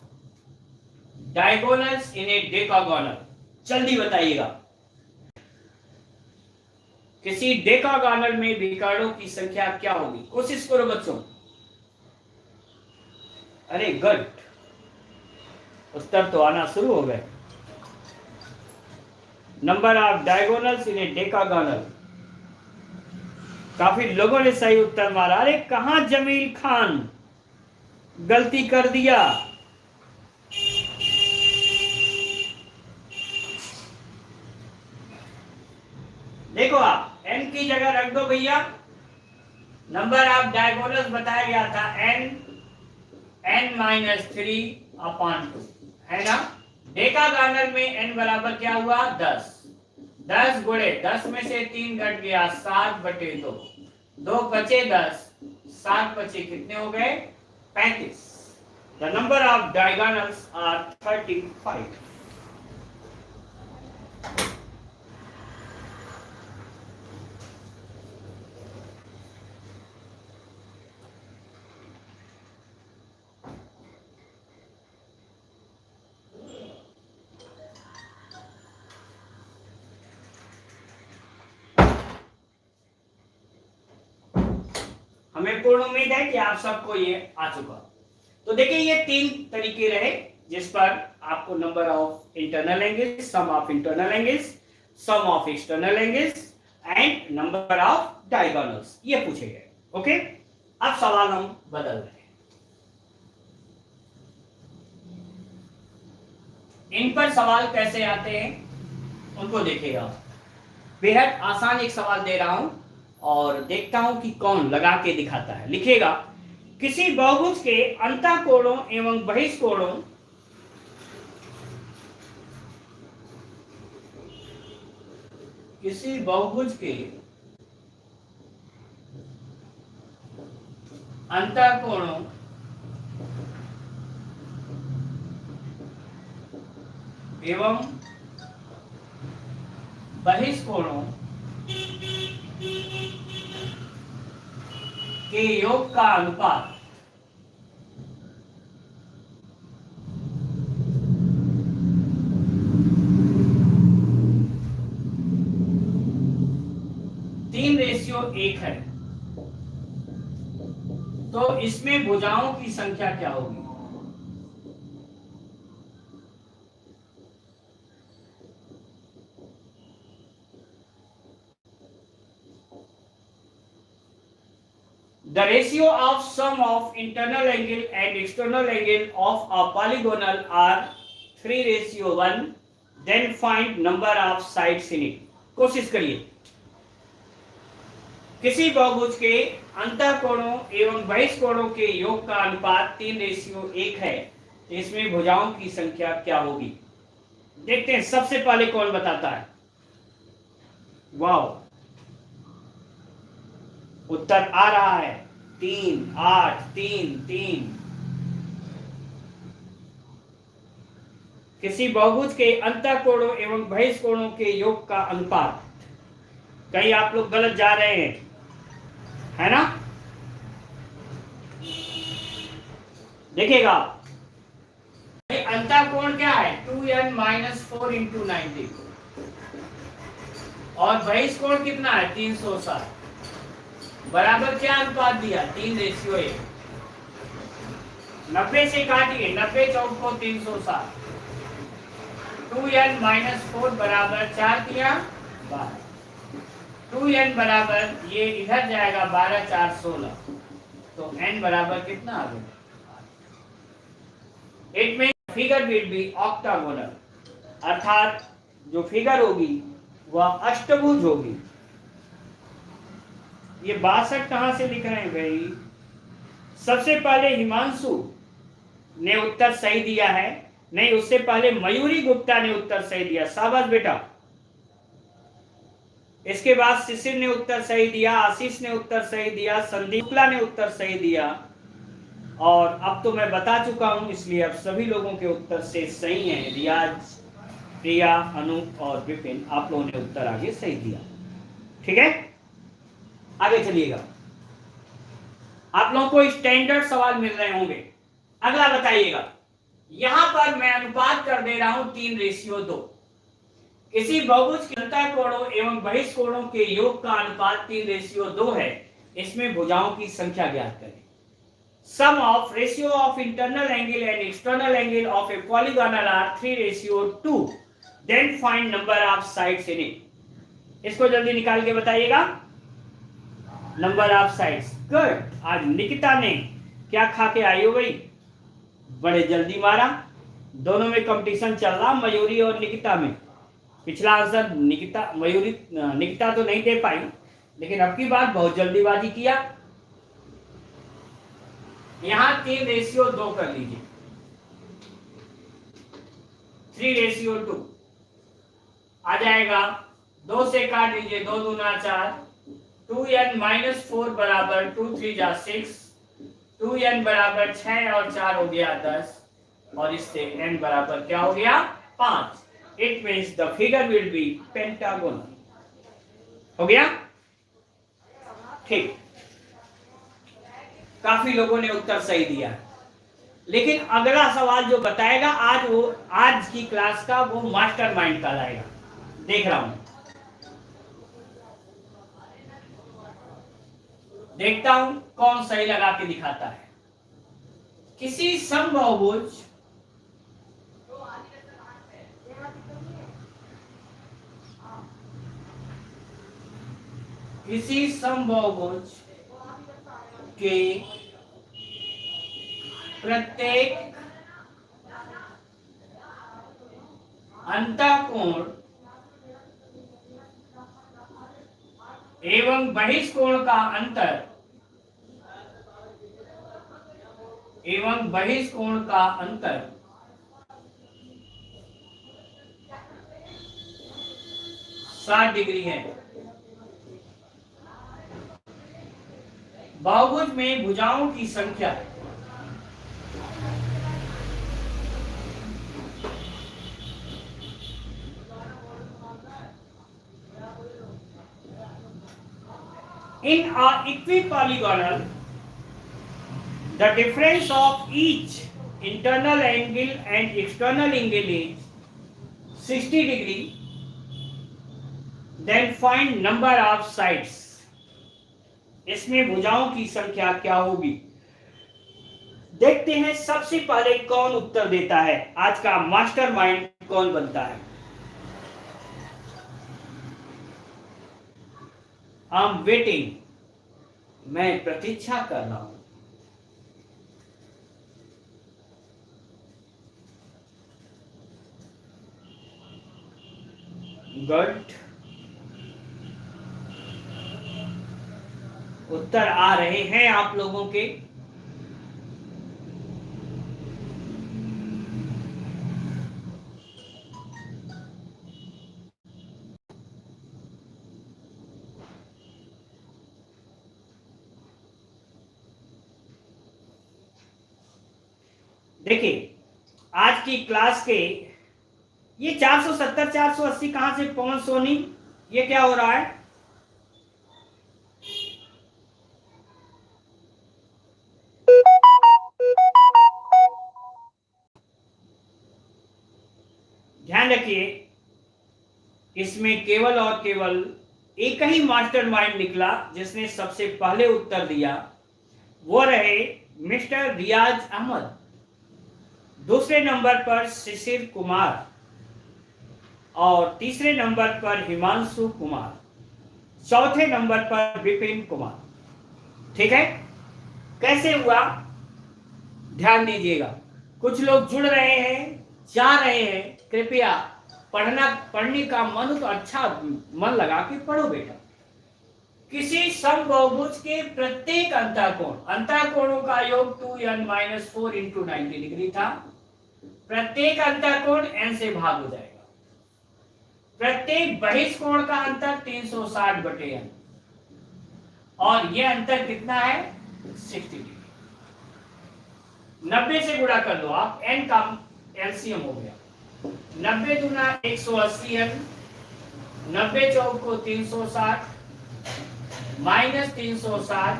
diagonals in a डेकागोनल। जल्दी बताइएगा, किसी डेकागोनल में विकर्णों की संख्या क्या होगी? कोशिश करो बच्चों। अरे गुड, उत्तर तो आना शुरू हो गए। Number of diagonals in a डेकागोनल। काफी लोगों ने सही उत्तर मारा। अरे कहां जमील खान, गलती कर दिया। देखो आप n की जगह रख दो भैया। नंबर ऑफ डायगोनल्स बताया गया था n-3/2 है ना। डेकागोनल में n बराबर क्या हुआ? 10। 10 गुणे 10 में से 3 घट गया, 7/2। 2 बचे 10, 7 बचे कितने हो गए? 35। The number of diagonals are 35। हमें पूर्ण उम्मीद है कि आप सबको ये आ चुका। तो देखिए ये 3 तरीके रहे जिस पर आपको number of internal angles, sum of internal angles, sum of external angles and number of diagonals ये पूछे गए। ओके, अब सवाल हम बदल रहे हैं। इन पर सवाल कैसे आते हैं उनको देखिएगा। बेहद आसान एक सवाल दे रहा हूं और देखता हूं कि कौन लगा के दिखाता है। लिखिएगा, किसी बहुभुज के अंतःकोणों एवं बहिष्कोणों किसी बहुभुज के अंतःकोणों एवं बहिष्कोणों के योग का अनुपात तीन रेशियो 1 है, तो इसमें भुजाओं की संख्या क्या होगी? The ratio of sum of internal angle and external angle of a polygonal are 3:1. Then find number of sides in it. कोशिश करिए। किसी बहुभुज के अंतःकोणों एवं बहिष्कोणों के योग का अनुपात 3:1 है, तो इसमें भुजाओं की संख्या क्या होगी? देखते हैं सबसे पहले कौन बताता है। वाह, उत्तर आ रहा है 3, 8, 3, 3। किसी बहुभुज के अंतःकोणों एवं बहिष्कोणों के योग का अनुपात। कहीं आप लोग गलत जा रहे हैं, है ना? देखिएगा अंतःकोण क्या है 2n माइनस 4 इंटू 90 और बहिष्कोण कितना है 360 बराबर क्या अनुपात दिया 3:1। 90 से काटिए 90 चौक को 360 2n माइनस 4 बराबर 4 दिया 12 2n बराबर ये इधर जाएगा 12 4 16 तो n बराबर कितना आ गया। It mean figure will be octagonal अर्थात जो फिगर होगी वह अष्टभुज होगी। ये 62 कहां से लिख रहे हैं भाई। सबसे पहले हिमांशु ने उत्तर सही दिया है, नहीं उससे पहले मयूरी गुप्ता ने उत्तर सही दिया, शाबाश बेटा। इसके बाद शिशिर ने उत्तर सही दिया, आशीष ने उत्तर सही दिया, संदीप शुक्ला ने उत्तर सही दिया और अब तो मैं बता चुका हूं इसलिए अब सभी लोगों के उत्तर से सही हैं। रियाज, प्रिया, अनूप और विपिन आप लोगों ने उत्तर आगे सही दिया। ठीक है, आगे चलिएगा। आप लोगों को स्टैंडर्ड सवाल मिल रहे होंगे। अगला बताइएगा, यहां पर मैं अनुपात कर दे रहा हूं 3:2। किसी बहुभुज के अंतःकोणों एवं बहिष्कोणों के योग का अनुपात 3:2 है। इसमें भुजाओं की संख्या ज्ञात करें। Sum of ratio of internal angle and external angle of a polygonal are 3:2। Then find number of sides in it. इसको जल्दी निकाल के बताइएगा। Number of sides. गुड। आज निकिता ने क्या खा के आई हो भाई, बड़े जल्दी मारा। दोनों में कंपटीशन चल रहा मयूरी और निकिता में। पिछला आंसर निकिता तो नहीं दे पाई, लेकिन अब की बार बहुत जल्दीबाजी किया। यहां 3:2 कर लीजिए, 3:2 आ जाएगा। 2 से काट लीजिए, 2 दूना 4, 2n माइनस 4 बराबर 2 3 जा 6, 2n बराबर 6 और 4 हो गया 10 और इससे n बराबर क्या हो गया 5। It means the figure will be pentagonal. हो गया ठीक। काफी लोगों ने उत्तर सही दिया, लेकिन अगला सवाल जो बताएगा आज की क्लास का वो मास्टरमाइंड कहलाएगा। देख रहा हूं, देखता हूं कौन सही लगा के दिखाता है। किसी समबाहुभुज के प्रत्येक अंतःकोण एवं बहिष्कोण का अंतर एवं बहिष्कोण का अंतर 60 डिग्री है। बहुभुज में भुजाओं की संख्या in a equipolygonal, the difference of each internal angle and external angle is 60 degree. Then find number of sides. इसमें भुजाओं की संख्या क्या होगी। देखते हैं सबसे पहले कौन उत्तर देता है, आज का मास्टरमाइंड कौन बनता है। आई एम वेटिंग, मैं प्रतीक्षा कर रहा हूं। गुड, उत्तर आ रहे हैं आप लोगों के। देखिए आज की क्लास के ये 470 480 कहां से पवन सोनी, ये क्या हो रहा है। इसमें केवल और केवल एक ही मास्टरमाइंड निकला जिसने सबसे पहले उत्तर दिया, वो रहे मिस्टर रियाज अहमद। दूसरे नंबर पर शिशिर कुमार और तीसरे नंबर पर हिमांशु कुमार, चौथे नंबर पर विपिन कुमार। ठीक है, कैसे हुआ ध्यान दीजिएगा। कुछ लोग जुड़ रहे हैं, जा रहे हैं, कृपया पढ़ने का मन तो अच्छा मन लगा के पढ़ो बेटा। किसी समबहुभुज के प्रत्येक अंतःकोणों का योग 2n-4 इंटू 90 डिग्री था। प्रत्येक अंतःकोण n से भाग हो जाएगा। प्रत्येक बहिष्कोण का अंतर 360/n और यह अंतर कितना है 60 डिग्री। 90 से गुणा कर दो आप, n का एलसीएम हो गया 90 दूना 180n, 90 चौक को 360 माइनस 360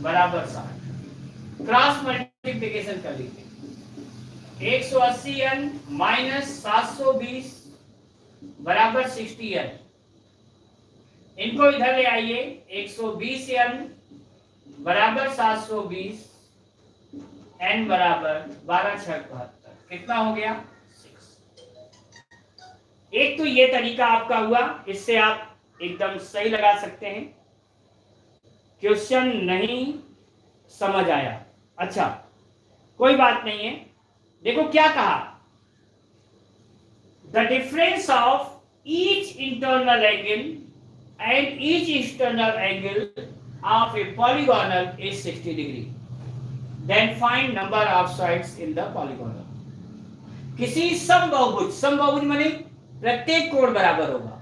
बराबर 60। क्रॉस मल्टीप्लिकेशन कर लीजिए, 180n माइनस 720 बराबर 60n। इनको इधर ले आइए, 120n बराबर 720, n बराबर 12×6=72। कितना हो गया 6। एक तो ये तरीका आपका हुआ, इससे आप एकदम सही लगा सकते हैं। क्वेश्चन नहीं समझ आया, अच्छा कोई बात नहीं है। देखो क्या कहा, the difference of each internal angle and each external angle of a polygonal is 60 degree. Then find number of sides in the polygonal. किसी समबहुभुज माने प्रत्येक कोण बराबर होगा।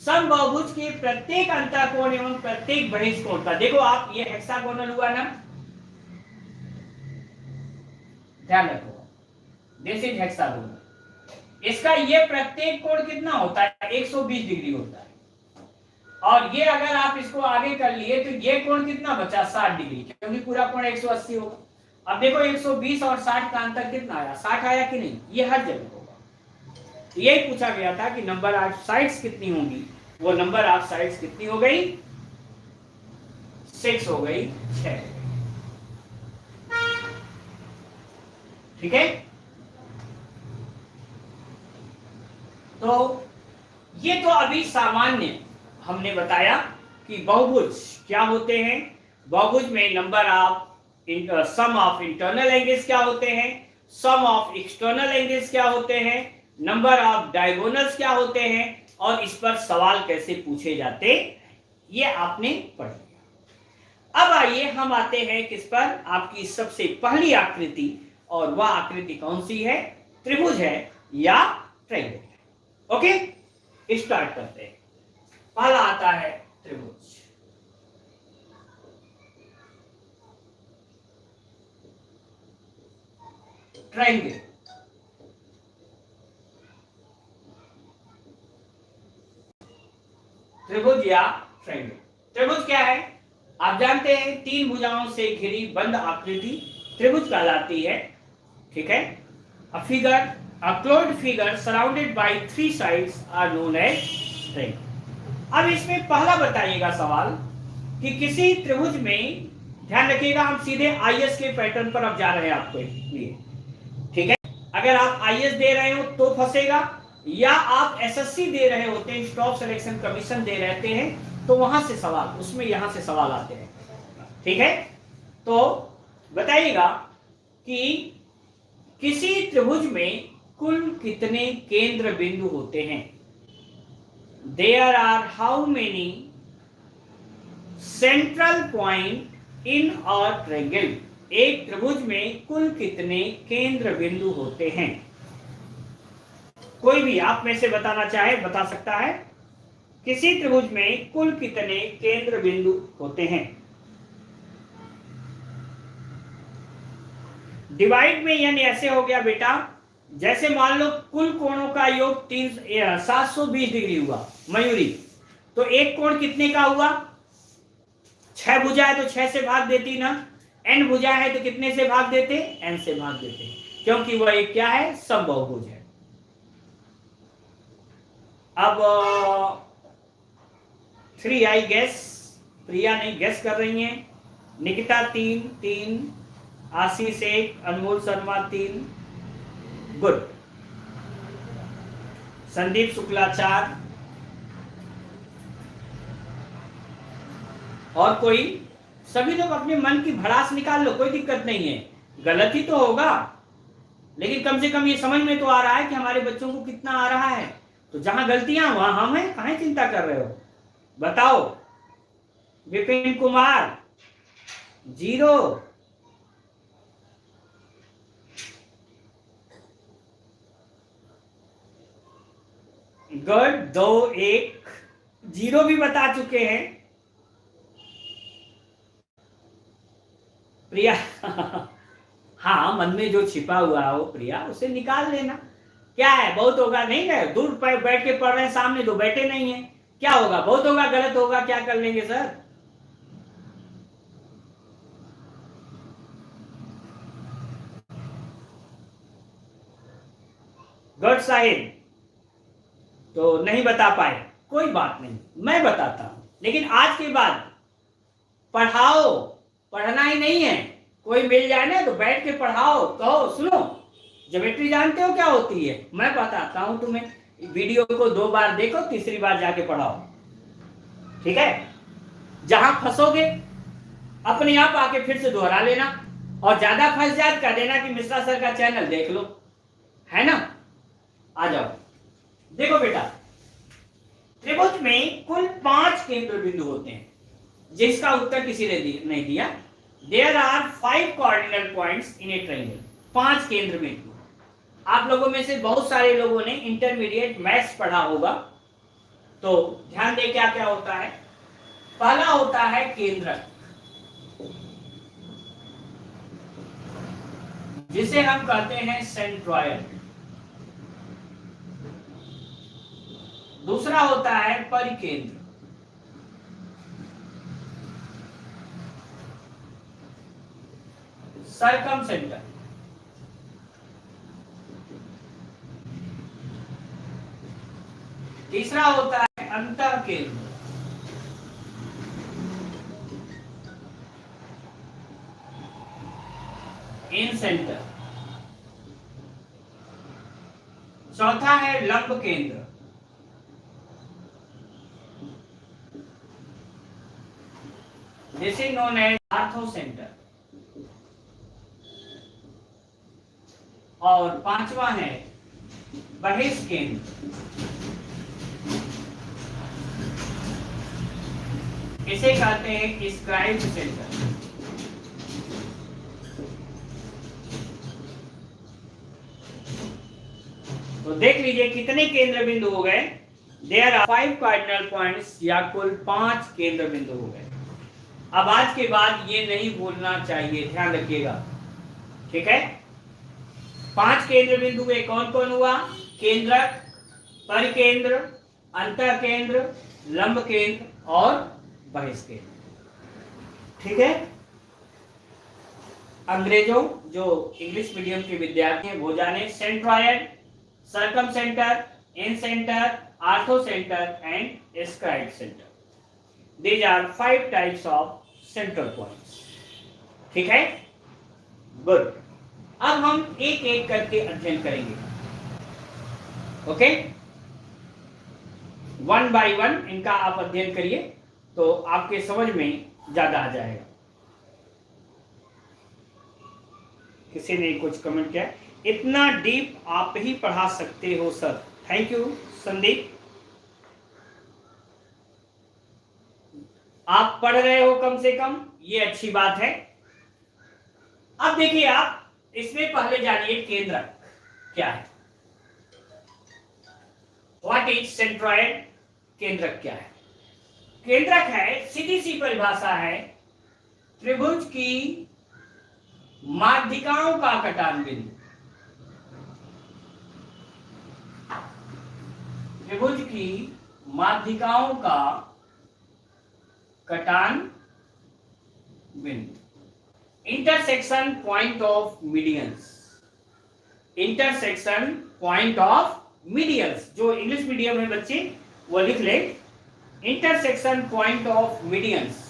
समबहुभुज के प्रत्येक अंतःकोण एवं प्रत्येक बहिष्कोण का, देखो आप ये हेक्सागोनल हुआ ना, ध्यान रखो दिस इज हेक्सागोनल। इसका ये प्रत्येक कोण कितना होता है 120 डिग्री होता है। और ये अगर आप इसको आगे कर लिए तो ये कोण कितना बचा 60 डिग्री, क्योंकि पूरा कोण 180 होगा। अब देखो 120 और 60 का अंतर कितना आया, 60 आया कि नहीं, ये हर जगह होगा। यही पूछा गया था कि नंबर ऑफ साइड्स कितनी होंगी, वो नंबर ऑफ साइड्स कितनी हो गई 6 हो गई, 6। ठीक है, तो ये तो अभी सामान्य हमने बताया कि बहुभुज क्या होते हैं। बहुभुज में number of sum of internal angles क्या होते हैं, सम ऑफ एक्सटर्नल एंगल्स क्या होते हैं, नंबर ऑफ डायगोनल्स क्या होते हैं, और इस पर सवाल कैसे पूछे जाते, ये आपने पढ़ लिया। अब आइए हम आते हैं किस पर, आपकी सबसे पहली आकृति, और वह आकृति कौन सी है, त्रिभुज है या ट्रायंगल है। ओके, स्टार्ट करते हैं। पहला आता है त्रिभुज। ट्रायंगल, त्रिभुज या ट्रायंगल। त्रिभुज क्या है, आप जानते हैं 3 भुजाओं से घिरी बंद आकृति त्रिभुज कहलाती है। ठीक है, a closed figure surrounded by 3 sides are known as triangle। अब इसमें पहला बताइएगा सवाल कि किसी त्रिभुज में, ध्यान रखिएगा हम सीधे आईएस के पैटर्न पर अब जा रहे हैं आपके लिए। ठीक है, अगर आप आईएएस दे रहे हो तो फंसेगा, या आप एसएससी दे रहे होते हैं, स्टाफ सिलेक्शन कमीशन दे रहते हैं, तो वहां से सवाल, उसमें यहां से सवाल आते हैं। ठीक है, तो बताइएगा कि किसी त्रिभुज में कुल कितने केंद्र बिंदु होते हैं। There are how many central point in a triangle. एक त्रिभुज में कुल कितने केंद्र बिंदु होते हैं। कोई भी आप में से बताना चाहे बता सकता है, किसी त्रिभुज में कुल कितने केंद्र बिंदु होते हैं। डिवाइड में यानी ऐसे हो गया बेटा, जैसे मान लो कुल कोणों का योग 720 डिग्री हुआ मयूरी, तो एक कोण कितने का हुआ, 6 भुजा है तो 6 से भाग देती ना, n भुजा है तो कितने से भाग देते, n से भाग देते, क्योंकि वह एक क्या है, समबाहुभुज है। अब 3 आई गेस, प्रिया नहीं गेस कर रही हैं, निकिता 3, आशीष 1, अनमोल शर्मा 3, गुड। संदीप शुक्ला 4, और कोई? सभी लोग अपने मन की भड़ास निकाल लो, कोई दिक्कत नहीं है। गलत ही तो होगा, लेकिन कम से कम ये समझ में तो आ रहा है कि हमारे बच्चों को कितना आ रहा है। तो जहां गलतियां वहां हम हैं, काहे चिंता कर रहे हो? बताओ। विपिन कुमार 0, गुड। 2, 1, 0 भी बता चुके हैं। प्रिया हाँ, मन में जो छिपा हुआ हो प्रिया, उसे निकाल लेना। क्या है, बहुत होगा? नहीं गए दूर बैठ के पढ़ रहे हैं, सामने तो बैठे नहीं है। क्या होगा? बहुत होगा, गलत होगा, क्या कर लेंगे सर? गुड साहिब, तो नहीं बता पाए, कोई बात नहीं, मैं बताता हूं। लेकिन आज के बाद पढ़ाओ, पढ़ना ही नहीं है। कोई मिल जाए ना तो बैठ के पढ़ाओ, कहो सुनो ज्योमेट्री जानते हो क्या होती है? मैं बताता हूं तुम्हें। वीडियो को 2 बार देखो, तीसरी बार जाके पढ़ाओ, ठीक है? जहां फंसोगे अपने आप आके फिर से दोहरा लेना, और ज्यादा फंस जाए कह देना कि मिश्रा सर का चैनल देख लो, है ना? आ जाओ। देखो बेटा, त्रिभुज में कुल 5 केंद्र बिंदु होते हैं, जिसका उत्तर किसी ने नहीं दिया। There are 5 cardinal points in a triangle. 5 केंद्र बिंदु। आप लोगों में से बहुत सारे लोगों ने इंटरमीडिएट मैथ्स पढ़ा होगा, तो ध्यान दे क्या क्या होता है। पहला होता है केंद्रक, जिसे हम कहते हैं सेंट्रॉयड। दूसरा होता है परिकेंद्र, सरकम सेंटर। तीसरा होता है अंतर केंद्र, इन सेंटर। चौथा है लंब केंद्र, जिसे नोन एज आर्थो सेंटर। और 5वां है बहिष केंद्र, इसे कहते हैं स्क्राइब सेंटर। तो देख लीजिए कितने केंद्र बिंदु हो गए। देयर आर 5 कार्डिनल पॉइंट्स, या कुल 5 केंद्र बिंदु हो गए। अब आज के बाद ये नहीं भूलना चाहिए, ध्यान रखिएगा, ठीक है? 5 केंद्र बिंदु में कौन कौन हुआ? केंद्रक, परिकेंद्र, अंतर केंद्र, लंब केंद्र और बहिष केंद्र, ठीक है? अंग्रेजों जो इंग्लिश मीडियम के विद्यार्थी हैं वो जाने centroid, circum centre, in centre, ortho centre and scribe centre. These are 5 types of central points, ठीक है? गुड। अब हम एक एक करके अध्ययन करेंगे, ओके? 1 by 1 इनका आप अध्ययन करिए, तो आपके समझ में ज्यादा आ जाएगा। किसी ने कुछ कमेंट किया, इतना डीप आप ही पढ़ा सकते हो सर। थैंक यू संदीप, आप पढ़ रहे हो कम से कम, ये अच्छी बात है। अब देखिए आप इसमें पहले जानिए केंद्रक क्या है। What is centroid? केंद्रक क्या है? केंद्रक है, सीधी सी परिभाषा है, त्रिभुज की माध्यिकाओं का कटान बिंदु। त्रिभुज की माध्यिकाओं का कटान बिंदु, intersection point of medians, intersection point of medians, जो इंग्लिश मीडियम है बच्चे वो लिख ले, इंटरसेक्शन पॉइंट ऑफ मीडियंस,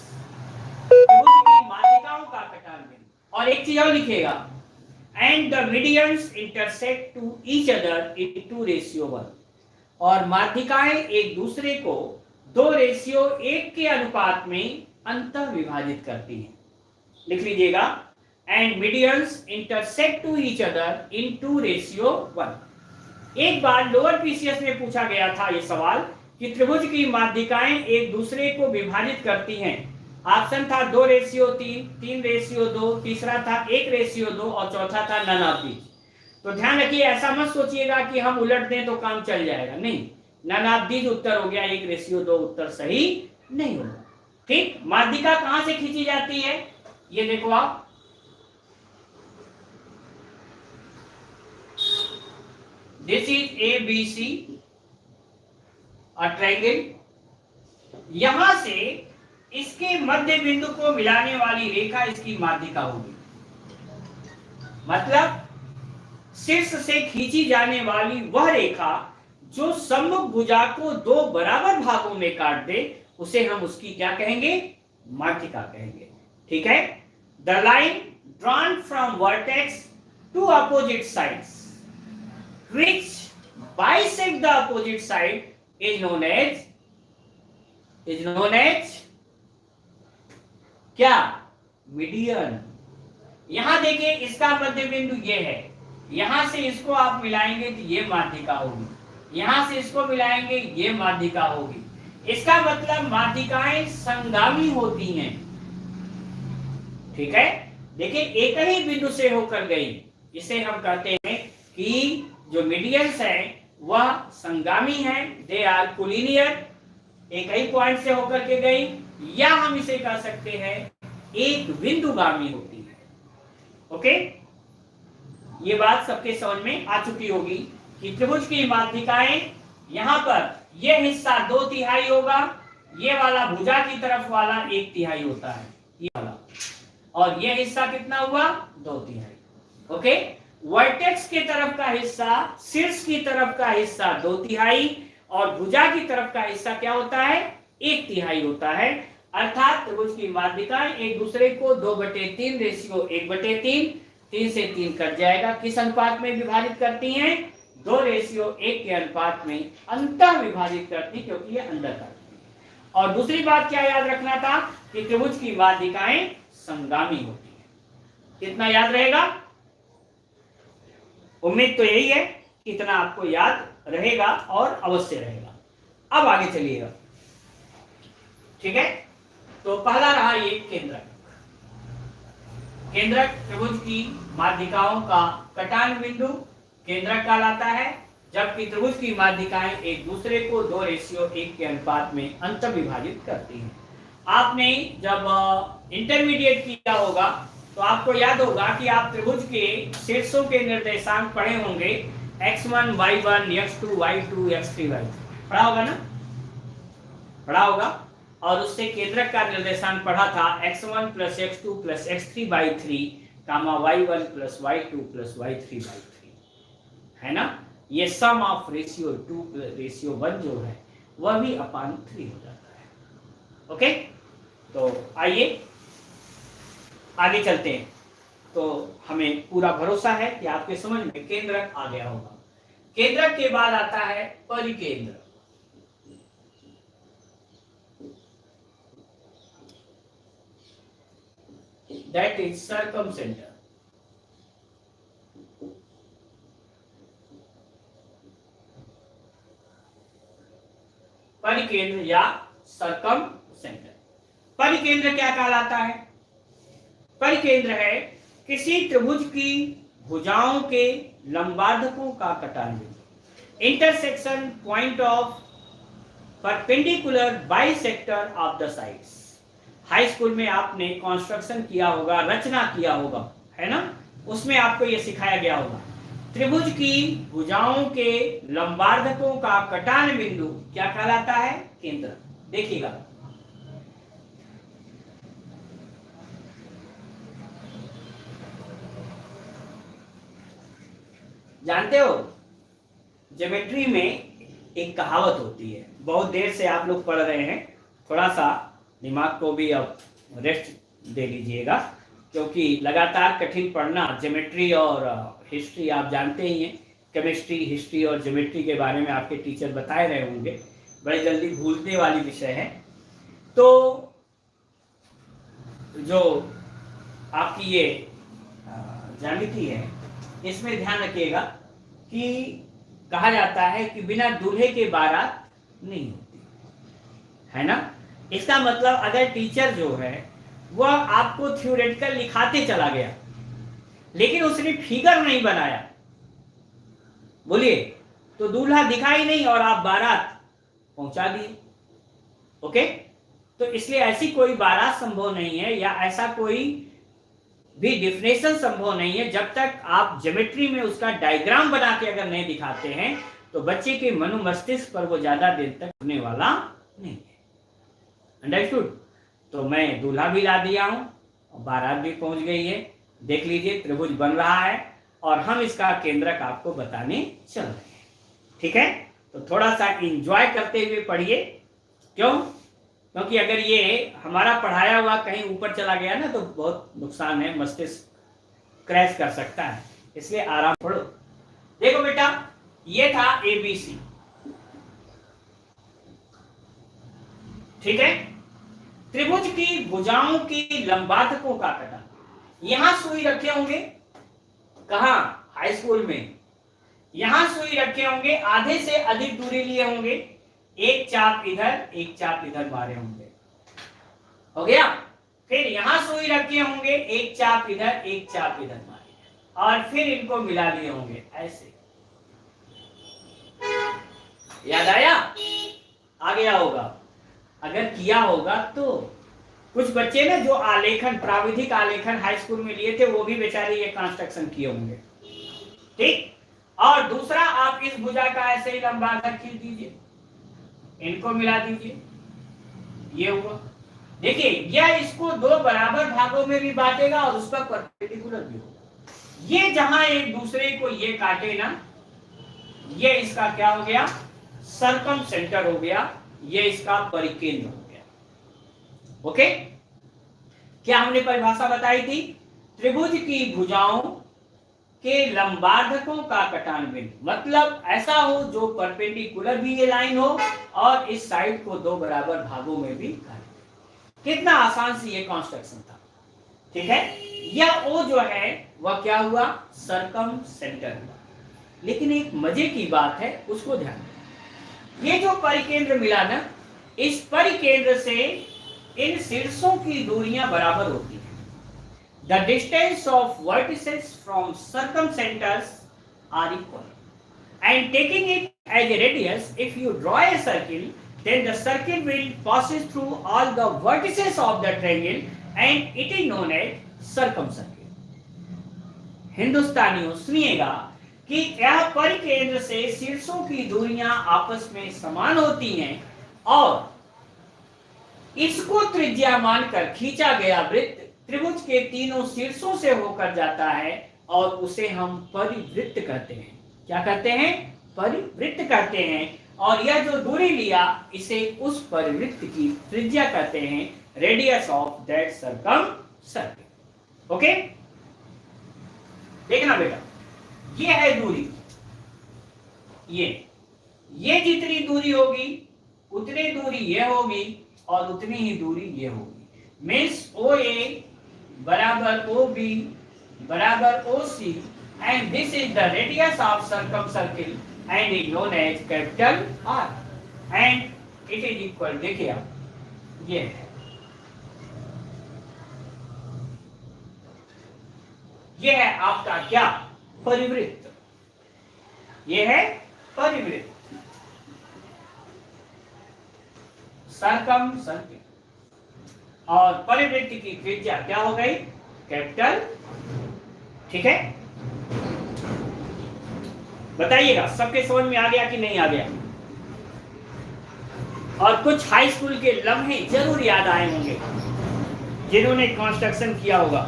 माध्यिकाओं का कटान बिंदु। और एक चीज और लिखेगा, and the medians intersect to each other into ratio 1, और माध्यिकाएं एक दूसरे को 2:1 के अनुपात में अंतर विभाजित करती हैं। लिख लीजिएगा, and medians intersect to each other into ratio 1। एक बार लोअर पीसीएस में पूछा गया था ये सवाल कि त्रिभुज की माध्यिकाएं एक दूसरे को विभाजित करती हैं। ऑप्शन था 2:3, 3:2, तीसरा था 1:2 और चौथा था नन ऑफ दीज। तो ध्यान रखिए, ऐसा मत सोचिएगा कि हम उलट दें तो काम चल जाएगा, नहीं, नन ऑफ दीज उत्तर हो गया, 1:2 उत्तर सही नहीं होगा। ठीक, माध्यिका कहां से खींची जाती है, ये देखो आप, this is ABC, a triangle. यहां से इसके मध्य बिंदु को मिलाने वाली रेखा इसकी माध्यिका होगी। मतलब शीर्ष से खींची जाने वाली वह रेखा जो सम्मुख भुजा को 2 बराबर भागों में काट दे, उसे हम उसकी क्या कहेंगे, माध्यिका कहेंगे। ठीक है, the line drawn from vertex to opposite sides which bisect the opposite side is known as क्या, मीडियन। यहां देखिए, इसका मध्य बिंदु ये है, यहां से इसको आप मिलाएंगे तो ये माध्यिका होगी, यहां से इसको मिलाएंगे ये माध्यिका होगी। इसका मतलब माध्यिकाएं संगामी होती हैं। ठीक है, देखिए एक ही बिंदु से होकर गई, इसे हम कहते हैं कि जो मीडियंस है वह संगामी है, दे आर कोलिनियर, एक ही पॉइंट से होकर के गई, या हम इसे कह सकते हैं एक बिंदुगामी होती है। ओके, ये बात सबके समझ में आ चुकी होगी कि त्रिभुज की माध्यिकाएं, यहां पर यह हिस्सा 2/3 होगा, ये वाला भुजा की तरफ वाला 1/3 होता है, ये वाला, और यह हिस्सा कितना हुआ, 2/3। ओके, वर्टेक्स के तरफ का हिस्सा, शीर्ष की तरफ का हिस्सा 2/3 और भुजा की तरफ का हिस्सा क्या होता है, 1/3 होता है। अर्थात त्रिभुज की माध्यिकाएं एक दूसरे को 2/3 रेशियो 1/3, 3 से 3 कट जाएगा, किस अनुपात में विभाजित करती हैं, 2:1 के अनुपात में अंतर विभाजित करती, क्योंकि ये अंदर काटती है। और दूसरी बात क्या याद रखना था कि त्रिभुज की माध्यिकाएं संगामी होती है। कितना याद रहेगा, उम्मीद तो यही है कि इतना आपको याद रहेगा और अवश्य रहेगा। अब आगे चलिएगा। ठीक है, तो पहला रहा ये केंद्रक। केंद्रक त्रिभुज की माध्यिकाओं का कटान बिंदु केंद्रक कहलाता है, जबकि त्रिभुज की माध्यिकाएं एक दूसरे को 2:1 के अनुपात में अंतर विभाजित करती हैं। आपने जब इंटरमीडिएट किया होगा तो आपको याद होगा कि आप त्रिभुज के शीर्षों के निर्देशांक पढ़े होंगे, x1 y1 x2 y2 x3 y3, पढ़ा होगा ना, पढ़ा होगा। और उससे केंद्रक का निर्देशांक पढ़ा था x1 + x2 + x3 y3, y1 + y2 + y3 y3, है ना। ये सम ऑफ रेशियो 2 + रेशियो 1 जो है वह भी अपान 3 हो जाता है। ओके, तो आइए आगे चलते हैं। तो हमें पूरा भरोसा है कि आपके समझ में केंद्रक आ गया होगा। केंद्रक के बाद आता है परिकेंद्र। That is सर्कमसेंटर। परिकेंद्र या सर्कमसेंटर। परिकेंद्र क्या कहलाता है, परिकेंद्र है किसी त्रिभुज की भुजाओं के लंबार्धकों का कटान बिंदु, intersection point of perpendicular bisector of the sides. High school में आपने कंस्ट्रक्शन किया होगा, रचना किया होगा, है ना, उसमें आपको यह सिखाया गया होगा। त्रिभुज की भुजाओं के लंबार्धकों का कटान बिंदु क्या कहलाता है, केंद्र। देखिएगा, जानते हो ज्योमेट्री में एक कहावत होती है, बहुत देर से आप लोग पढ़ रहे हैं, थोड़ा सा दिमाग को भी अब रेस्ट दे लीजिएगा, क्योंकि लगातार कठिन पढ़ना, ज्योमेट्री और हिस्ट्री आप जानते ही हैं, केमिस्ट्री, हिस्ट्री और ज्योमेट्री के बारे में आपके टीचर बताए रहे होंगे, बड़े जल्दी भूलने वाली विषय है। तो जो आपकी ये ज्यामिति है, इसमें ध्यान रखिएगा कि कहा जाता है कि बिना दूल्हे के बारात नहीं होती, है ना। इसका मतलब अगर टीचर जो है वह आपको थ्योरेटिकल लिखाते चला गया, लेकिन उसने फिगर नहीं बनाया, बोलिए, तो दूल्हा दिखा ही नहीं और आप बारात पहुंचा दिए। ओके, तो इसलिए ऐसी कोई बारात संभव नहीं है, या ऐसा कोई भी डिफिनेशन संभव नहीं है जब तक आप ज्योमेट्री में उसका डायग्राम बना के अगर नहीं दिखाते हैं, तो बच्चे के मनो मस्तिष्क पर वो ज्यादा देर तक होने वाला नहीं है। अंडरस्टूड। तो मैं दूल्हा भी ला दिया हूं और बारात भी पहुंच गई है। देख लीजिए, त्रिभुज बन रहा है और हम इसका केंद्रक आपको बताने चल रहे हैं। ठीक है, तो थोड़ा सा इंजॉय करते हुए पढ़िए। क्यों? क्योंकि अगर ये हमारा पढ़ाया हुआ कहीं ऊपर चला गया ना, तो बहुत नुकसान है, मस्तिष्क क्रैश कर सकता है, इसलिए आराम पढ़ो। देखो बेटा, ये था ABC, ठीक है। त्रिभुज की भुजाओं की लंबातकों का कटा, यहां सुई रखे होंगे, कहां? हाई स्कूल में। यहां सुई रखे होंगे, आधे से अधिक दूरी लिए होंगे, एक चाप इधर एक चाप इधर मारे होंगे, हो गया। फिर यहां सुई रखे होंगे, एक चाप इधर एक चाप इधर मारे, और फिर इनको मिला लिए होंगे ऐसे। याद आया? आ गया होगा, अगर किया होगा तो। कुछ बच्चे ना जो आलेखन, प्राविधिक आलेखन हाई स्कूल में लिए थे, वो भी बेचारे ये कंस्ट्रक्शन किए होंगे, ठीक। और दूसरा, आप इस भुजा का ऐसे ही लंबा खींच दीजिए, इनको मिला दीजिए, ये हुआ। देखिए, यह इसको दो बराबर भागों में भी बांटेगा और उसका परपेंडिकुलर भी होगा। ये जहां एक दूसरे को ये काटे ना, ये इसका क्या हो गया? सरकम सेंटर हो गया, ये इसका परिकेंद्र हो गया। ओके, क्या हमने परिभाषा बताई थी? त्रिभुज की भुजाओं के लंबार्धकों का कटान बिंदु, मतलब ऐसा हो जो परपेंडिकुलर भी ये लाइन हो और इस साइड को दो बराबर भागों में भी काटे। कितना आसान से ये कंस्ट्रक्शन था, ठीक है। यह O जो है वह क्या हुआ? सरकम सेंटर हुआ। लेकिन एक मजे की बात है, उसको ध्यान दें। ये जो परिकेंद्र मिला ना, इस परिकेंद्र से इन शीर्षों की दूरियां बराबर होती हैं। The distance of vertices from circumcenters are equal. And taking it as a radius, if you draw a circle, then the circle will passes through all the vertices of the triangle, and it is known as circumcircle. हिंदुस्तानियों सुनिएगा कि यह परिकेंद्र से शीर्षों की दूरियां आपस में समान होती हैं और इसको त्रिज्या मानकर खींचा गया वृत्त त्रिभुज के तीनों शीर्षों से होकर जाता है और उसे हम परिवृत्त कहते हैं। क्या कहते हैं? परिवृत्त कहते हैं। और यह जो दूरी लिया, इसे उस परिवृत्त की त्रिज्या कहते हैं, radius of that circum circle. Okay, देखना बेटा, ये है दूरी, ये जितनी दूरी होगी उतनी दूरी ये होगी और उतनी ही दूरी ये होगी। मीन्स OA बराबर OB बराबर OC, and this is the radius of circumcircle and is known as capital R, and it is equal, देखिए आप, ये है, ये है आपका क्या? परिवृत्त। ये है परिवृत्त, सरकम सर्कल, और परिवृत्त की त्रिज्या क्या हो गई? कैपिटल। ठीक है, बताइएगा सबके समझ में आ गया कि नहीं आ गया? और कुछ हाई स्कूल के लम्हे जरूर याद आए होंगे जिन्होंने कंस्ट्रक्शन किया होगा।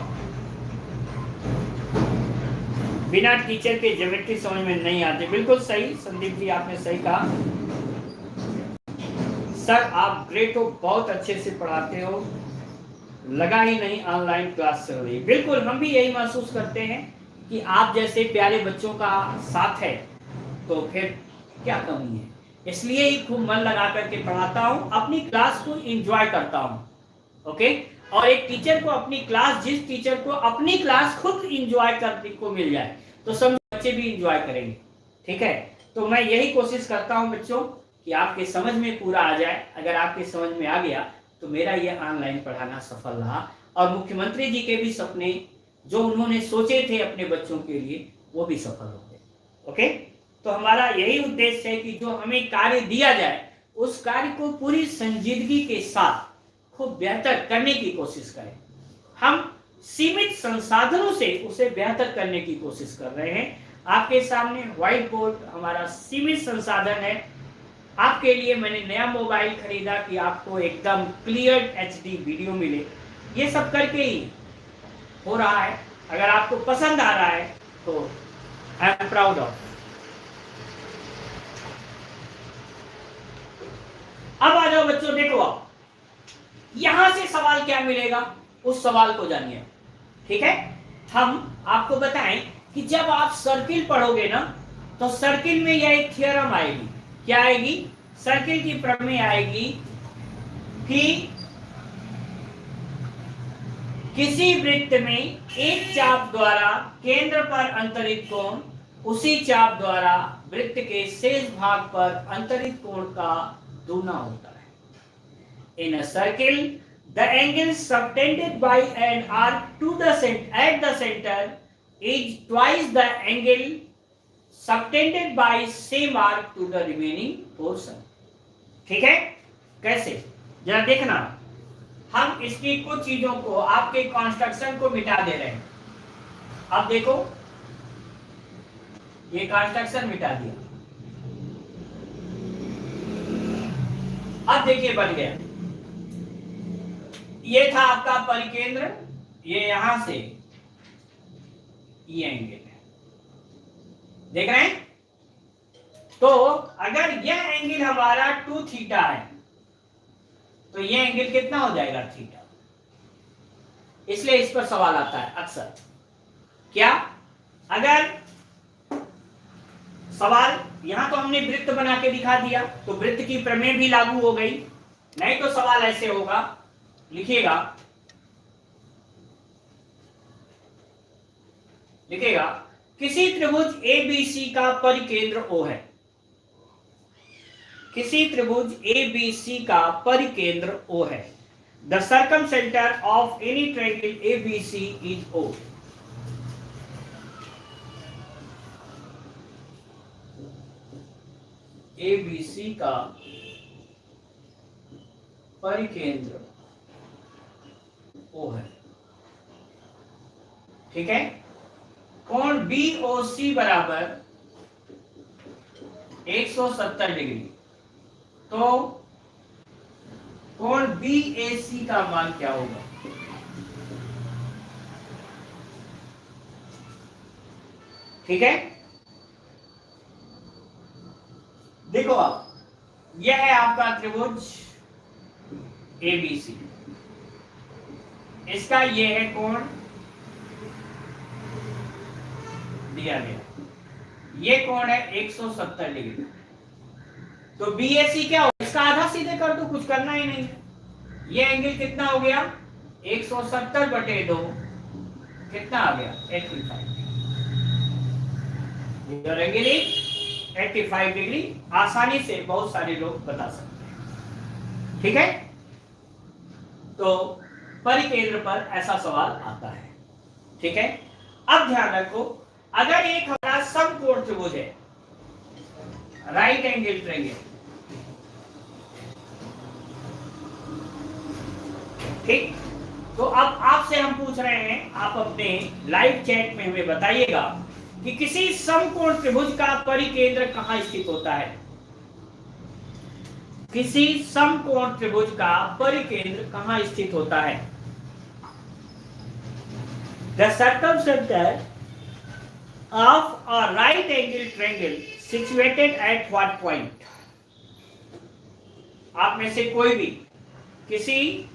बिना टीचर के ज्योमेट्री समझ में नहीं आती। बिल्कुल सही संदीप जी, आपने सही कहा। सर आप ग्रेट हो, बहुत अच्छे से पढ़ाते हो, लगा ही नहीं ऑनलाइन क्लास चल रही। बिल्कुल हम भी यही महसूस करते हैं कि आप जैसे प्यारे बच्चों का साथ है तो फिर क्या कमी है। इसलिए ही खूब मन लगा करके पढ़ाता हूँ, अपनी क्लास को एंजॉय करता हूँ। ओके, और एक टीचर को अपनी क्लास, जिस टीचर को अपनी क्लास खुद एंजॉय करने को मिल जाए तो सब बच्चे भी एंजॉय करेंगे। ठीक है, तो मैं यही कोशिश करता हूँ बच्चों कि आपके समझ में पूरा आ जाए। अगर आपके समझ में आ गया तो मेरा ये ऑनलाइन पढ़ाना सफल रहा, और मुख्यमंत्री जी के भी सपने जो उन्होंने सोचे थे अपने बच्चों के लिए वो भी सफल हो गए। ओके, तो हमारा यही उद्देश्य है कि जो हमें कार्य दिया जाए उस कार्य को पूरी संजीदगी के साथ खूब बेहतर करने की कोशिश करें। हम सीमित संसाधनों से उसे बेहतर करने की कोशिश कर रहे हैं। आपके सामने व्हाइट बोर्ड हमारा सीमित संसाधन है। आपके लिए मैंने नया मोबाइल खरीदा कि आपको एकदम क्लियर एचडी वीडियो मिले। ये सब करके ही हो रहा है। अगर आपको पसंद आ रहा है तो आई एम प्राउड ऑफ। अब आ जाओ बच्चों, देखो आप यहां से सवाल क्या मिलेगा उस सवाल को जानिए। ठीक है, हम आपको बताएं कि जब आप सर्किल पढ़ोगे ना तो सर्किल में यह एक थ्योरम आएगी। क्या आएगी? सर्किल की प्रमेय आएगी कि किसी वृत्त में एक चाप द्वारा केंद्र पर अंतरित कोण उसी चाप द्वारा वृत्त के शेष भाग पर अंतरित कोण का दूना होता है। In a circle the angle subtended by an arc to the at the center is twice the angle subtended by same arc to the remaining portion। ठीक है, कैसे जरा देखना। हम इसकी कुछ चीजों को, आपके कंस्ट्रक्शन को मिटा दे रहे हैं। अब देखो ये कंस्ट्रक्शन मिटा दिया, अब देखिए बन गया। ये था आपका परिकेंद्र, ये यहां से ये एंगल है, देख रहे हैं। तो अगर यह एंगल हमारा 2 थीटा है तो यह एंगल कितना हो जाएगा? थीटा। इसलिए इस पर सवाल आता है अक्सर। क्या? अगर सवाल यहां तो हमने वृत्त बना के दिखा दिया तो वृत्त की प्रमेय भी लागू हो गई, नहीं तो सवाल ऐसे होगा, लिखिएगा किसी त्रिभुज ABC का परिकेंद्र O है। किसी त्रिभुज ABC का परिकेंद्र O है। The circumcentre of any triangle ABC is O। ABC का परिकेंद्र O है। ठीक है, कोण BOC बराबर 170 डिग्री, तो कोण BAC का मान क्या होगा? ठीक है, देखो आप, यह है आपका त्रिभुज ABC, इसका ये है कोण दिया गया, ये कोण है 170 डिग्री। तो BAC क्या हो? इसका आधा सीधे कर दो, कुछ करना ही नहीं। ये एंगल कितना हो गया? 170/2 कितना आ गया? 85। Your angle is 85 degree. आसानी से बहुत सारे लोग बता सकते हैं। ठीक है, तो परिकेंद्र पर ऐसा सवाल आता है। ठीक है, अब ध्यान रखो, अगर एक हमारा समकोण त्रिभुज है, राइट एंगल ट्रायंगल, ठीक, तो अब आपसे हम पूछ रहे हैं, आप अपने लाइव चैट में हमें बताइएगा कि किसी समकोण त्रिभुज का परिकेंद्र कहां स्थित होता है? किसी समकोण त्रिभुज का परिकेंद्र कहां स्थित होता है? The circumcenter of a right angle triangle situated at what point? आप में से कोई भी किसी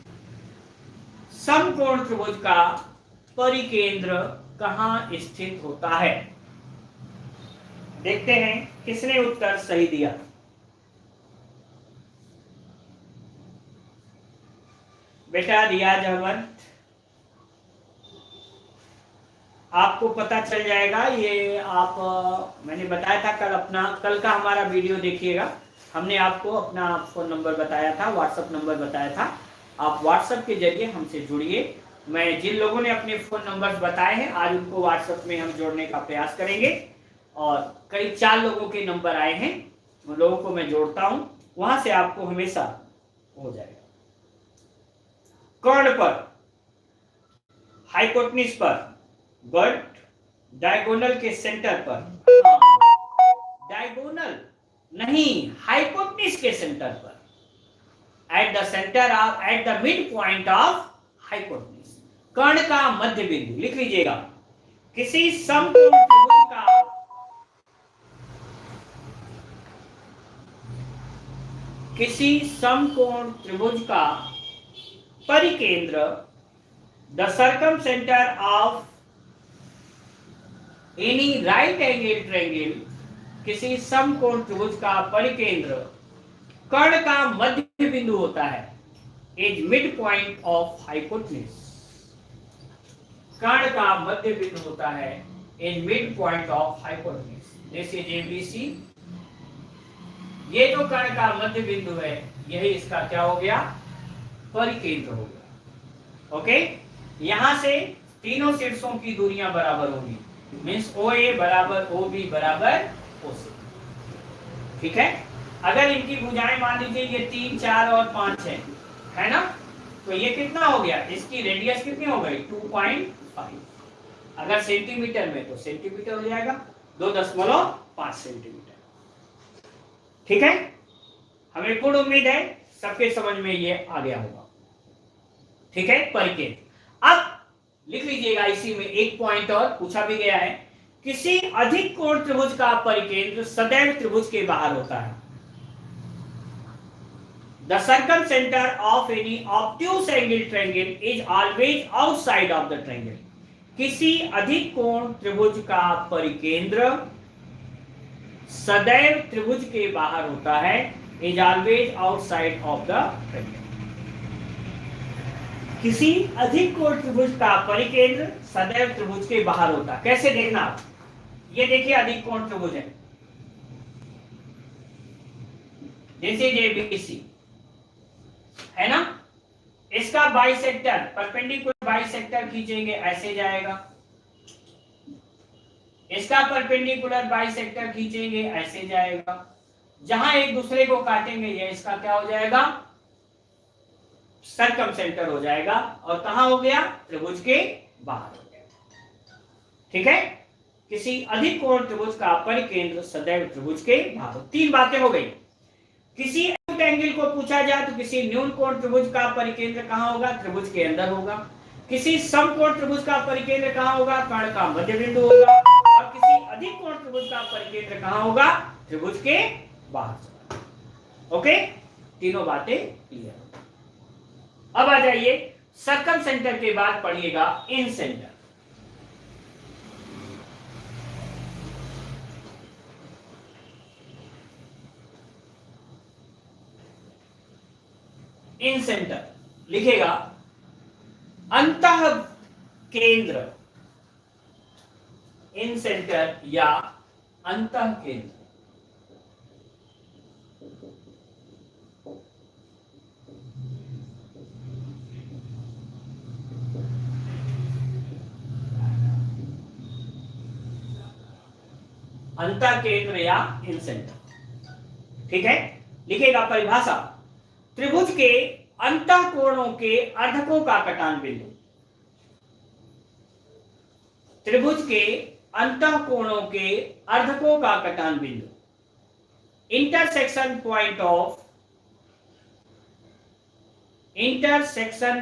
समकोण त्रिभुज का परिकेंद्र कहां स्थित होता है? देखते हैं किसने उत्तर सही दिया। बेटा रियाज अहमद, आपको पता चल जाएगा। ये आप मैंने बताया था कल का हमारा वीडियो देखिएगा। हमने आपको अपना फोन नंबर बताया था, व्हाट्सएप नंबर बताया था। आप व्हाट्सएप के जरिए हमसे जुड़िए। मैं जिन लोगों ने अपने फोन नंबर्स बताए हैं आज उनको व्हाट्सएप में हम जोड़ने का प्रयास करेंगे। और करीब 4 लोगों के नंबर आए हैं, उन लोगों को मैं जोड़ता हूं, वहां से आपको हमेशा हो जाएगा। कर्ण पर, हाइपोटेन्यूज पर, बट डायगोनल के सेंटर पर, डायगोनल नहीं, हाइपोटेन्यूज के सेंटर पर, at the centre of, at the mid point of hypotenuse, कर्ण का मध्य बिंदु। लिख लीजिएगा, किसी समकोण त्रिभुज का परिकेंद्र, the circumcentre of any right angle triangle, किसी समकोण त्रिभुज का परिकेंद्र कर्ण का मध्य बिंदु होता है, is mid point of hypotenuse. कर्ण का मध्य बिंदु होता है in mid point of hypotenuse. This is ABC. ये जो कर्ण का मध्य बिंदु है यही इसका क्या हो गया? परिकेंद्र हो गया। ओके, यहां से तीनों शीर्षों की दूरियां बराबर होगी, मींस OA बराबर OB बराबर OC। ठीक है, अगर इनकी भुजाएं मान लीजिए ये 3, 4 और 5 है ना, तो ये कितना हो गया? इसकी रेडियस कितनी हो गई? 2.5। अगर सेंटीमीटर में तो सेंटीमीटर हो जाएगा, 2.5 सेंटीमीटर। ठीक है, हमें पूर्ण उम्मीद है सबके समझ में ये आ गया होगा। ठीक है, परिकेंद्र। अब लिख लीजिएगा, इसी में एक पॉइंट और पूछा भी गया है, किसी अधिक कोण त्रिभुज का परिकेंद्र सदैव त्रिभुज के बाहर होता है। The circum center of any obtuse angle triangle is always outside of the triangle. किसी अधिक कोण त्रिभुज का परिकेंद्र सदैव त्रिभुज के बाहर होता है, is always outside of the triangle. किसी अधिक कोण त्रिभुज का परिकेंद्र सदैव त्रिभुज के बाहर होता है। कैसे देखना? ये देखिए अधिक कोण त्रिभुज है, जैसे ABC है ना, इसका बाइसेक्टर, परपेंडिकुलर बाइसेक्टर खींचेंगे ऐसे जाएगा, इसका परपेंडिकुलर बाइसेक्टर खींचेंगे ऐसे जाएगा, जहां एक दूसरे को काटेंगे ये इसका क्या हो जाएगा? सर्कम सेंटर हो जाएगा। और कहां हो गया? त्रिभुज के बाहर हो गया। ठीक है, किसी अधिक कोण त्रिभुज का परिकेंद्र सदैव त्रिभुज के बाहर। 3 बातें हो गई। किसी एंगल को पूछा जाए तो किसी न्यून कोण त्रिभुज का परिकेंद्र कहां होगा? त्रिभुज के अंदर होगा। किसी समकोण त्रिभुज का परिकेंद्र कहां होगा? कर्ण का मध्य बिंदु होगा। और किसी अधिक कोण त्रिभुज का परिकेंद्र कहां होगा? त्रिभुज के बाहर। ओके, तीनों बातें क्लियर। अब आ जाइए, सर्कम सेंटर के बाद पढ़िएगा इन सेंटर। इन सेंटर लिखेगा अंतः केंद्र, इन सेंटर या अंतः केंद्र। अंतः केंद्र या इन सेंटर। ठीक है, लिखेगा परिभाषा, त्रिभुज के अंतः कोणों के अर्धकों का कटान बिंदु। त्रिभुज के अंतः कोणों के अर्धकों का कटान बिंदु, intersection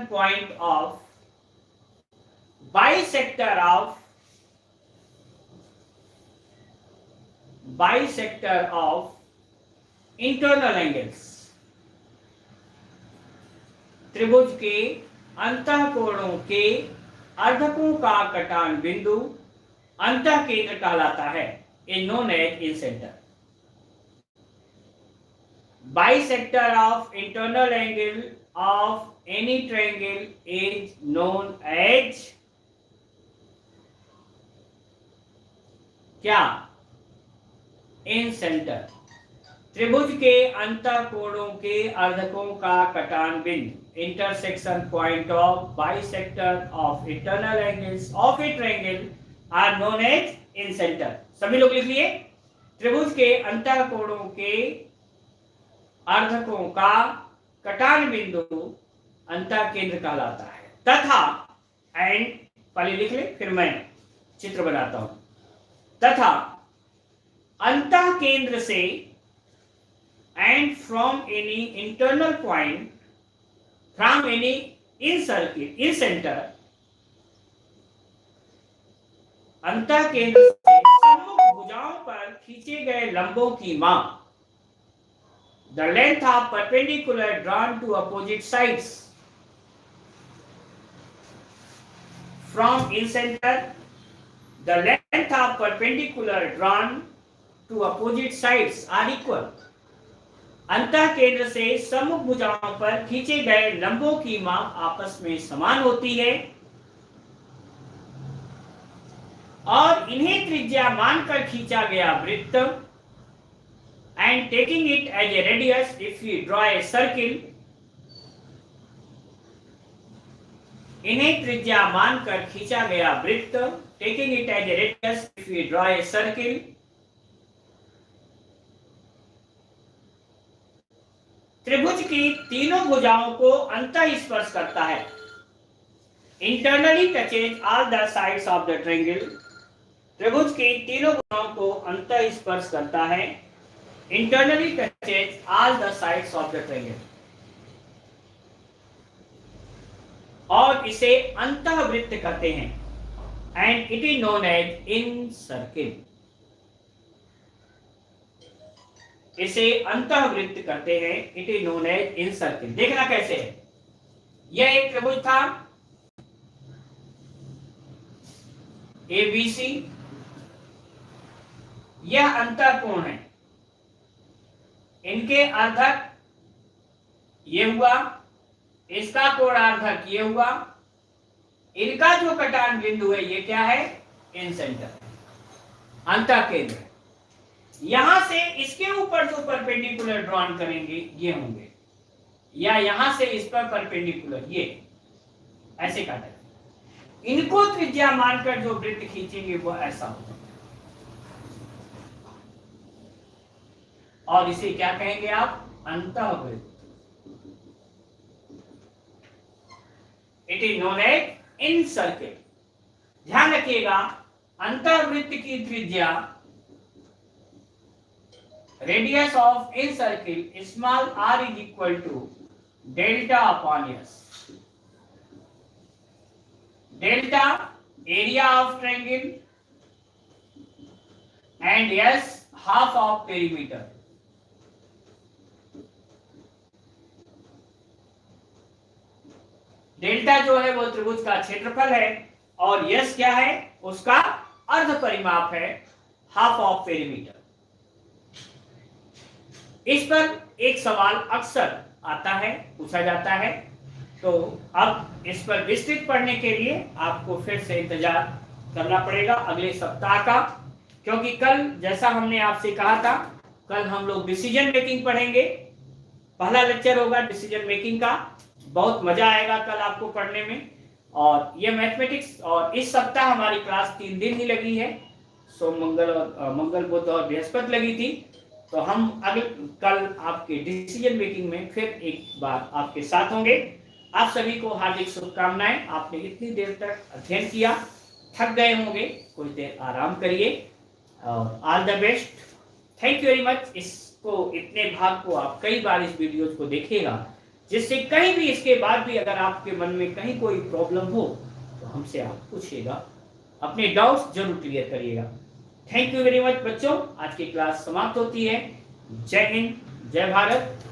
point of bisector of bisector of internal angles, त्रिभुज के अंतःकोणों के अर्धकों का कटान बिंदु अंतः केंद्र कहलाता है, is known as incentre. Bisector of internal angle of any triangle is known as क्या? इंसेंटर। त्रिभुज के अंतःकोणों के अर्धकों का कटान बिंदु, intersection point of bisector of internal angles of a triangle are known as incentre. सभी लोग लिख लिए। त्रिभुज के अंतःकोणों के अर्धकों का कटान बिंदु अंतः केंद्र कहलाता है, तथा एंड पहले लिख ले फिर मैं चित्र बनाता हूं। तथा अंतः केंद्र से and from any internal point from any in center, अंतः केंद्र से सम्मुख भुजाओं पर खींचे गए लंबों की माप, the length of perpendicular drawn to opposite sides from in center, the length of perpendicular drawn to opposite sides are equal। अंतः केंद्र से सम्मुख भुजाओं पर खींचे गए लंबों की माप आपस में समान होती है और इन्हें त्रिज्या मानकर खींचा गया वृत्त, and taking it as a radius if you draw a circle, इन्हें त्रिज्या मानकर खींचा गया वृत्त, taking it as a radius if you draw a circle, त्रिभुज की तीनों भुजाओं को अंतः स्पर्श करता है। Internally touches all the sides of the triangle, त्रिभुज की तीनों भुजाओं को अंतः स्पर्श करता है। Internally touches all the sides of the triangle, और इसे अंतः वृत्त कहते हैं, and it is known as incircle. इसे अंतः वृत्त करते हैं, it is known as incircle. देखना कैसे है। यह एक त्रिभुज था ABC, यह अंतःकोण है, इनके अर्धक ये हुआ, इसका कोणार्धक ये हुआ, इनका जो कटान बिंदु है ये क्या है? इन सेंटर, अंतः केंद्र। यहां से इसके ऊपर जो परपेंडिकुलर ड्रॉन करेंगे ये होंगे, या यहां से इस पर परपेंडिकुलर ये ऐसे काटा, इनको त्रिज्या मानकर जो वृत्त खींचेंगे वो ऐसा होगा, और इसे क्या कहेंगे आप? अंतःवृत्त। It is known as incircle. ध्यान रखिएगा, अंतःवृत्त की त्रिज्या radius of a circle small r is equal to delta upon s, delta area of triangle and s half of perimeter। Delta जो है वो त्रिभुज का क्षेत्रफल है और यस क्या है? उसका अर्ध परिमाप है, हाफ ऑफ पेरीमीटर। इस पर एक सवाल अक्सर आता है, पूछा जाता है, तो अब इस पर विस्तृत पढ़ने के लिए आपको फिर से इंतजार करना पड़ेगा अगले सप्ताह का, क्योंकि कल जैसा हमने आपसे कहा था, कल हम लोग डिसीजन मेकिंग पढ़ेंगे। पहला लेक्चर होगा डिसीजन मेकिंग का, बहुत मजा आएगा कल आपको पढ़ने में। और ये मैथमेटिक्स, और इस सप्ताह हमारी क्लास 3 दिन ही लगी है, सोम मंगल बुध और बृहस्पति लगी थी। तो हम कल आपके डिसीजन मेकिंग में फिर एक बार आपके साथ होंगे। आप सभी को हार्दिक शुभकामनाएं। आपने इतनी देर तक अध्ययन किया, थक गए होंगे, कुछ देर आराम करिए और all the best. Thank you very much. इसको, इतने भाग को आप कई बार इस वीडियो को देखिएगा, जिससे कहीं भी इसके बाद भी अगर आपके मन में कहीं कोई प्रॉब्लम हो तो हमसे आप पूछिएगा, अपने डाउट्स जरूर क्लियर करिएगा। थैंक यू वेरी मच बच्चों, आज की क्लास समाप्त होती है। जय हिंद, जय भारत।